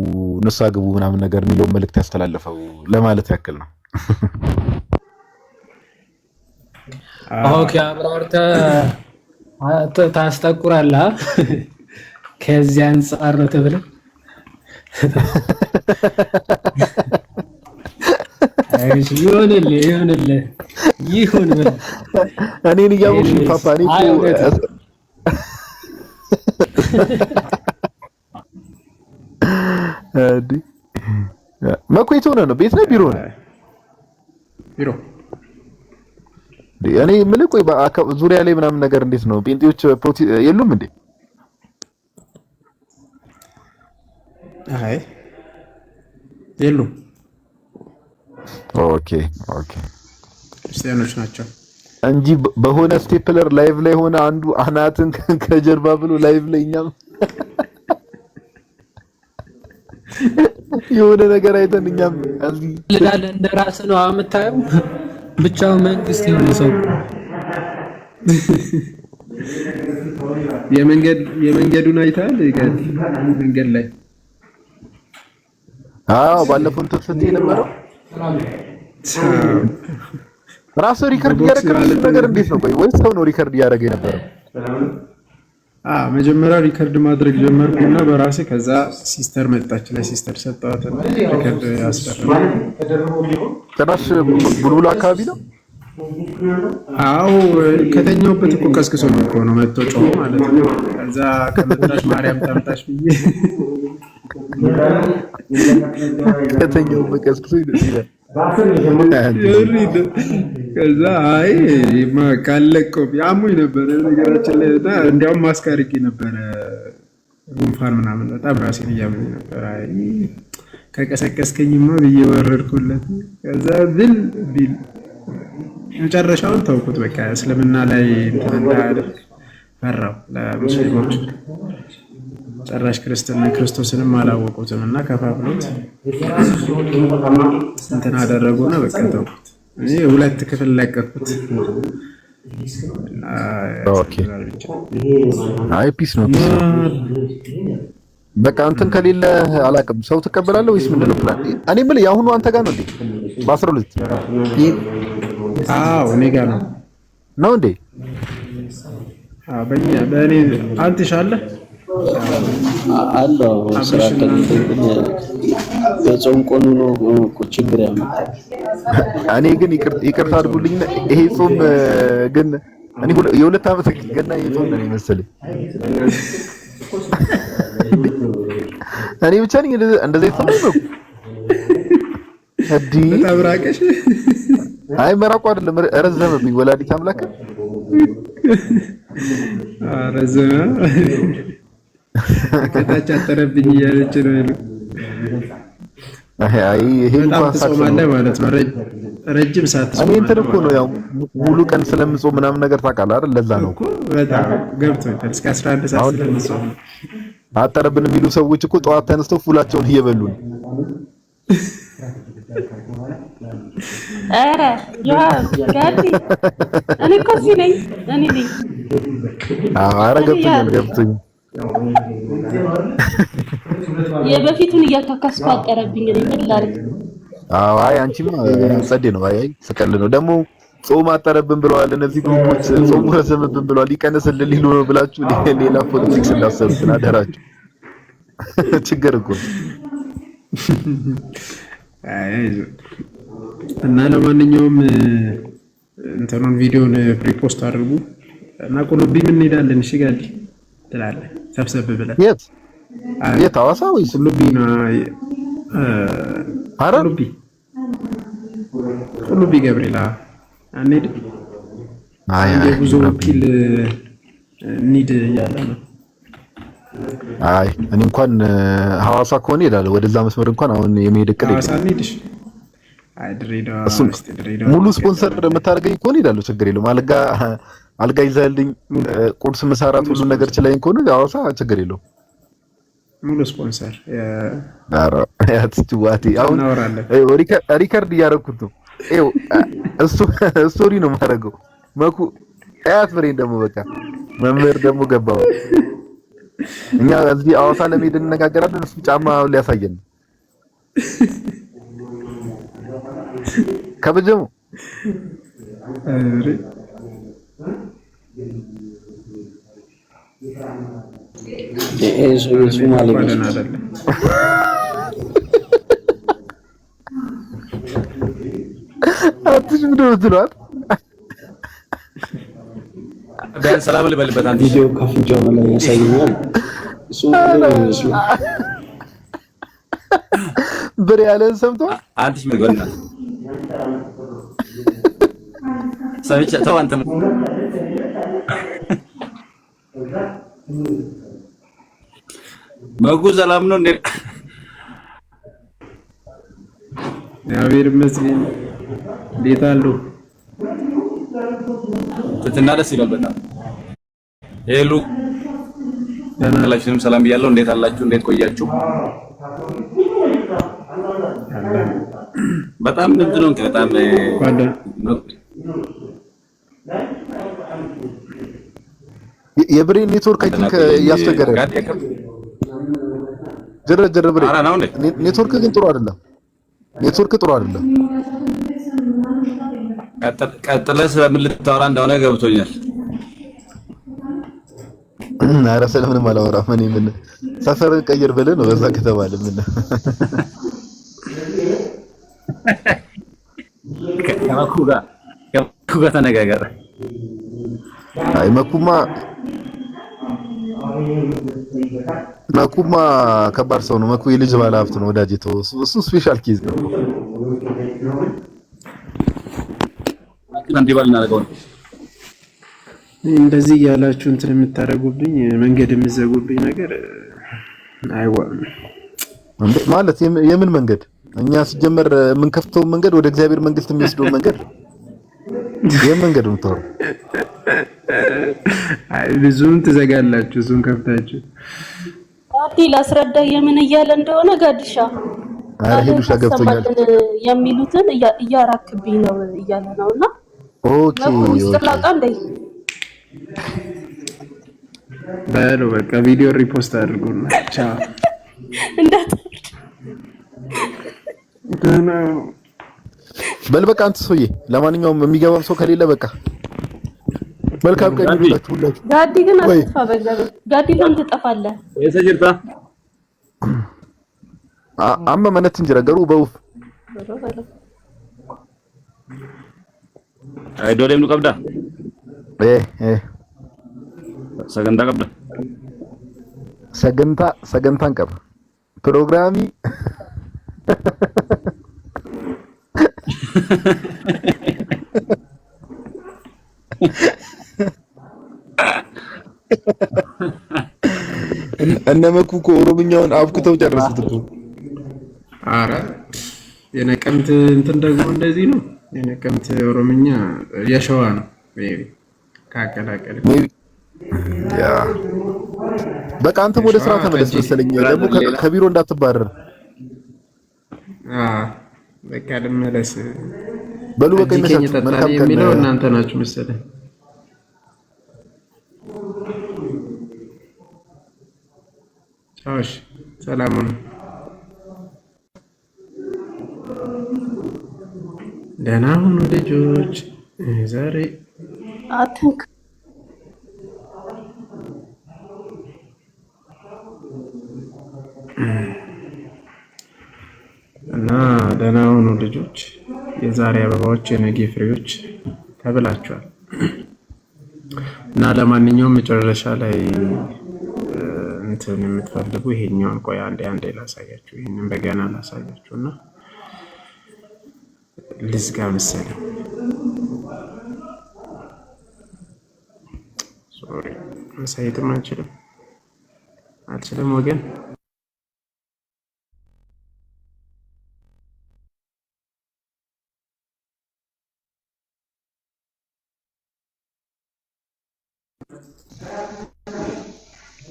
ንስሐ ግቡ ምናምን ነገር የሚለው መልእክት ያስተላለፈው ለማለት ያክል ነው።
ኦኬ አብራርተ ታስጠቁራለህ ከዚህ አንፃር ነው ተብለ አይሽ ይሆንልህ ይሁን ብለህ
እኔን እያወቅሽ ፓፓ እኔ መኩ የት ሆነህ ነው? ቤት ነው ቢሮ ነው?
ቢሮ
እኔ ምን ቆይ ዙሪያ ላይ ምናምን ነገር እንዴት ነው? ጴንጤዎች የሉም እንዴ?
አይ የሉም።
ኦኬ
ክርስቲያኖች ናቸው
እንጂ በሆነ ስቴፕለር ላይቭ ላይ ሆነ አንዱ አናትን ከጀርባ ብሎ ላይቭ ላይ እኛም የሆነ ነገር አይተን እኛም
ለዳለ እንደራስ ነው የምታየው። ብቻው መንግስት የሆነ ሰው
የመንገዱን አይተሃል? ይገል መንገድ ላይ
ባለፈው ተሰጥቶ የነበረው ራሱ ሪከርድ ያደረገው ነገር እንዴት ነው? ቆይ ወይስ ሰው ነው ሪከርድ ያደረገ የነበረው?
መጀመሪያ ሪከርድ ማድረግ ጀመርኩና በራሴ ከዛ ሲስተር መጣች። ለሲስተር ሰጣት ሪከርድ ያስደረገ
ተናሽ ቡልቡል አካባቢ ነው።
ከተኛውበት እኮ ቀስቅሶኝ እኮ ነው መጥቶ ጮህ ማለት ነው። ከዛ ከመጣሽ ማርያም ታምጣሽ ብዬ
ከተኛውበት ቀስቅሶኝ ደስ ይላል።
ከዛ ካለቀው አሞኝ ነበረ ነገራችን ላይ እንዲያውም ማስካሪክ ነበረ ጉንፋን ምናምን በጣም ራሴን እያመመኝ ነበር። ከቀሰቀስከኝማ ብዬ ወረድኩለት። ከዛ ቢል መጨረሻውን ተውኩት። በቃ እስልምና ላይ እንትን እንዳያደርግ ፈራው ለሙስሊሞች። ጭራሽ ክርስቶስንም አላወቁትም እና ከፋፍሎት እንትን አደረጉና በቃ ተውኩት። እኔ 2 ክፍል ለቀኩት።
ኦኬ ፒስ ነው። በቃ እንትን ከሌለ አላውቅም። ሰው ትቀበላለህ ወይስ ምንድነው ፕላን? እኔ የምልህ የአሁኑ አንተ ጋር ነው እንዴ? በ12
እኔ ጋር
ነው እንዴ?
በእኔ አንተ ይሻለህ
አለው ስራ ከልኩኝ በጾም ቆኑ ነው ችግር ያመጣው።
እኔ ግን ይቅርታ አድርጉልኝ። ይሄ ጾም ግን እኔ የ2 ዓመት ገና የጾም ነው መሰለኝ። እኔ ብቻ ነኝ እንደዚህ ተሰምቶ
ተብራቀሽ።
አይ መራቁ አይደለም ረዘመብኝ። ወላዲት አምላክ
ረዘመ ከታች አጠረብኝ እያለች ነው ያለው።
ይሄ እንኳን
ሳትጾማለህ ማለት ነው። ረጅም ሰዓት
እኔ እንትን እኮ ነው ያው ሙሉ ቀን ስለምጾም ምናምን ነገር ታውቃለህ አይደል? ለዛ ነው
እኮ በጣም ገብቶኛል። እስከ 11 ሰዓት ስለምጾም
አጠረብን የሚሉ ሰዎች እኮ ጠዋት ተነስተው ፉላቸውን እየበሉ ነው።
ኧረ ጋዲ እኔ እኮ እዚህ ነኝ። እኔ ነኝ።
ኧረ ገብቶኛል።
የበፊቱን እያካካስኩ አጠረብኝ። እኔ ምን ላድርግ?
አይ አንቺማ ጸዴ ነው። አይ ስቀል ነው ደግሞ ጾም አጠረብን ብለዋል እነዚህ ግሩፖች። ጾሙ ረዘመብን ብለዋል። ሊቀንስልን ሊሉ ነው ብላችሁ ሌላ ፖለቲክስ እንዳሰሩትን አደራችሁ። ችግር እኮ
እና ለማንኛውም እንትኑን ቪዲዮን ሪፖስት አድርጉ እና ቁልቢ ምን እንሄዳለን? እሺ ጋዲ ትላለህ ሰብሰብ ብለን
የት ሐዋሳ ወይስ
ቁልቢ ነው? ቁልቢ ገብርኤል አንሄድ? የጉዞ ወኪል እንሂድ እያለ ነው።
አይ እኔ እንኳን ሐዋሳ ከሆነ እሄዳለሁ። ወደዛ መስመር እንኳን አሁን የመሄድ እቅድ
ሐዋሳ እንሂድ። አይ ድሬዳዋ
ሙሉ ስፖንሰር የምታደርገኝ ከሆነ እሄዳለሁ። ችግር የለውም። አልጋ ይዘህልኝ ቁርስ ምሳራት ሁሉ ነገር ችላኝ ከሆነ ሐዋሳ ችግር የለውም።
ሙሉ ስፖንሰር
አሁን ሪከርድ እያደረኩት ነው። ስቶሪ ነው የማደርገው። መኩ አያት ብሬን ደግሞ በቃ መምህር ደግሞ ገባው። እኛ እዚህ አዋሳ ለመሄድ እንነጋገራለን። እሱ ጫማ ሊያሳየን ከበጀሙ
እሱ ማለት ነው።
አትሽ ምንድን ነው ትሏል?
ቢያንስ ሰላም ልበልበት። አንተ
ቪዲዮ ከፍንጫው ላይ ያሳየኛል። እሱ
ብሬ ያለን ሰምቶ
አንተሽ ምን ጎና ሰምቼ ተው አንተ መጉ ሰላም ነው እንዴ?
እግዚአብሔር ይመስገን። እንዴት አሉ?
ትትና ደስ ይላል በጣም። ሄሉ ሁላችንም ሰላም ብያለሁ። እንዴት አላችሁ? እንዴት ቆያችሁ? በጣም ምንድን ነው በጣም
የብሬ ኔትወርክ አይ ቲንክ እያስቸገረ ጀረ ብሬ ኔትወርክ ግን ጥሩ አይደለም። ኔትወርክ ጥሩ አይደለም።
ቀጥለህ ስለምን ልታወራ እንደሆነ ገብቶኛል።
ኧረ ስለምንም አላወራም። እኔ ምን ሰፈርን ቀይር ብለህ ነው በዛ ከተባለ ምን
ከመኩ ጋር ተነጋገረ።
አይ መኩማ ከባድ ሰው ነው። መኩ የልጅ ባለ ሀብት ነው ወዳጅ ተው። እሱ ስፔሻል ኬዝ ነው።
እንደዚህ ያላችሁ እንትን የምታደርጉብኝ መንገድ የምትዘጉብኝ ነገር አይዋም
ማለት የምን መንገድ? እኛ ሲጀመር የምንከፍተው መንገድ ወደ እግዚአብሔር መንግስት የሚወስደው መንገድ የመንገድ ነው ተወው።
አይ ብዙም ትዘጋላችሁ እሱን ከፍታችሁ።
አዲ ላስረዳ የምን እያለ እንደሆነ ጋዲሻ
ሄዱሻ ገብቶኛል
የሚሉትን እያራክብኝ ነው እያለ ነውና
ኦኬ
በሉ በቃ ቪዲዮ ሪፖስት አድርጉና ቻው
በል በቃ አንተ ሰውዬ። ለማንኛውም የሚገባም ሰው ከሌለ በቃ መልካም ቀን ይሁንላችሁ ሁላችሁ።
ጋዲ ግን አጥፋ በእግዚአብሔር ጋዲ ለምን ትጠፋለህ?
የሰጅርታ
አማ ማነት እንጀራገሩ በውፍ
አይ ዶሌም ነው ቀብዳ ሰገንታ ቀብዳ
ሰገንታን ቀብ ፕሮግራሚ እነመኩ እኮ ኦሮምኛውን አብክተው ጨረሱት እኮ።
ኧረ የነቀምት እንትን ደግሞ እንደዚህ ነው። የነቀምት ኦሮምኛ የሸዋ ነው ሜቢ ካቀላቀለ
ያ በቃ አንተም ወደ ስራ ተመለስ መሰለኝ። ደግሞ ከቢሮ እንዳትባረር።
በቃ ልመለስ።
በሉ በቃ ይመሻችሁ። መልካም ቀን
የሚለው እናንተ ናችሁ መሰለኝ። ቻውሽ ሰላም ነው። ደህና ሁኑ ልጆች። ዛሬ
አትንክ
እና ደህና ሁኑ ልጆች። የዛሬ አበባዎች የነገ ፍሬዎች ተብላችኋል። እና ለማንኛውም መጨረሻ ላይ እንትን የምትፈልጉ ይሄኛውን ቆይ አንዴ ላሳያችሁ። ይሄንን በገና ላሳያችሁና ልዝጋ መሰለኝ። ሶሪ ማሳየትም አልችልም ወገን።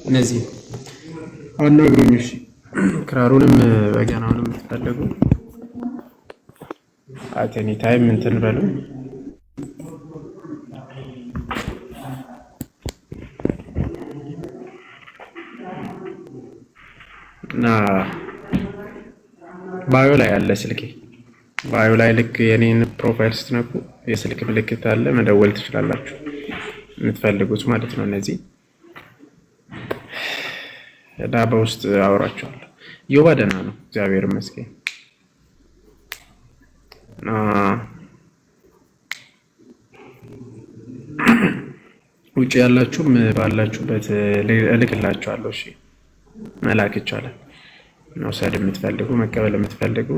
እነዚህ አናግሩኝ። እሺ ክራሩንም በገናውንም የምትፈልጉ አት ኤኒ ታይም እንትን በሉ። እና ባዮ ላይ አለ ስልኬ። ባዮ ላይ ልክ የኔን ፕሮፋይል ስትነኩ የስልክ ምልክት አለ፣ መደወል ትችላላችሁ የምትፈልጉት ማለት ነው። እነዚህ እና በውስጥ አወራችኋለሁ። ዮባ ደህና ነው እግዚአብሔር ይመስገን። ውጭ ያላችሁም ባላችሁበት እልክላችኋለሁ። እሺ መላክ ይቻላል። መውሰድ የምትፈልጉ መቀበል የምትፈልጉ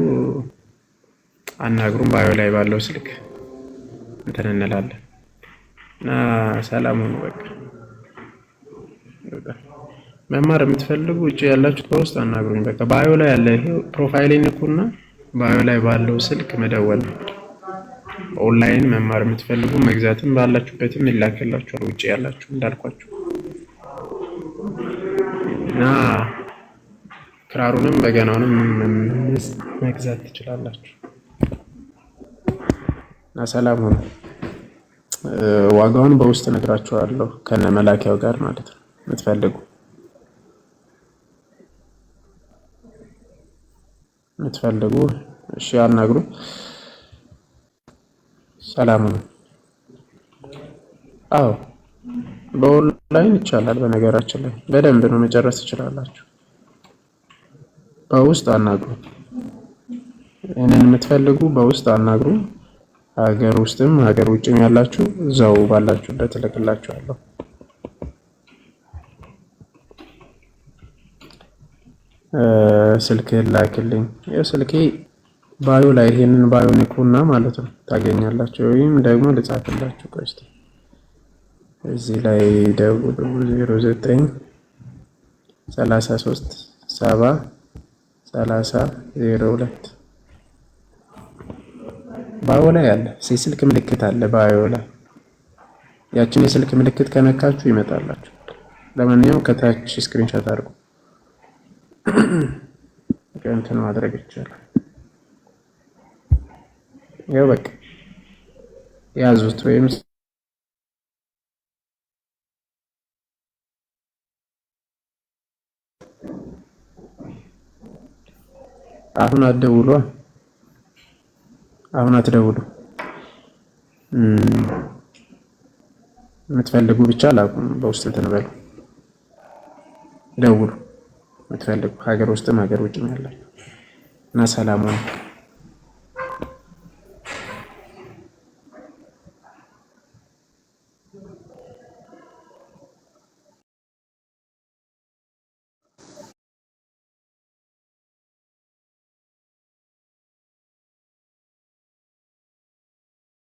አናግሩም። ባዮ ላይ ባለው ስልክ እንትን እንላለን እና ሰላም ሁኑ። በቃ መማር የምትፈልጉ ውጭ ያላችሁት በውስጥ አናግሩኝ። በቃ ባዮ ላይ ያለ ይሄ ፕሮፋይሌን ንኩና ባዮ ላይ ባለው ስልክ መደወል ነው። ኦንላይን መማር የምትፈልጉ መግዛትም ባላችሁበትም ይላክላችኋል። ውጭ ያላችሁ እንዳልኳችሁ እና ክራሩንም በገናውንም መግዛት ትችላላችሁ። እና ሰላም ሁኑ። ዋጋውን በውስጥ እነግራችኋለሁ ከነ መላኪያው ጋር ማለት ነው። የምትፈልጉ እሺ አናግሩ። ሰላም ነው። አዎ በኦንላይን ይቻላል። በነገራችን ላይ በደንብ ነው መጨረስ ትችላላችሁ። በውስጥ አናግሩ። እኔን የምትፈልጉ በውስጥ አናግሩ። ሀገር ውስጥም ሀገር ውጭም ያላችሁ እዛው ባላችሁበት እልክላችኋለሁ። ስልክ ላክልኝ። ያው ስልኬ ባዮ ላይ ይሄንን ባዮ ንኩና ማለት ነው ታገኛላችሁ። ወይም ደግሞ ልጻፍላችሁ። ቆይ እስቲ እዚህ ላይ ደውሉ 09 33 7 30 02 ባዮ ላይ አለ። የስልክ ምልክት አለ ባዮ ላይ። ያችን የስልክ ምልክት ከነካችሁ ይመጣላችሁ። ለማንኛውም ከታች ስክሪንሾት አድርጉ። እንትን ማድረግ ይቻላል። ያው በቃ ያዙት። ወይም አሁን አትደውሉ። አትደውሉ። የምትፈልጉ ብቻ ላኩ። በውስጥ እንትን በሉ፣ ደውሉ። የምትፈልጉ ሀገር ውስጥም ሀገር ውጭም ያላችሁ እና ሰላም ነው።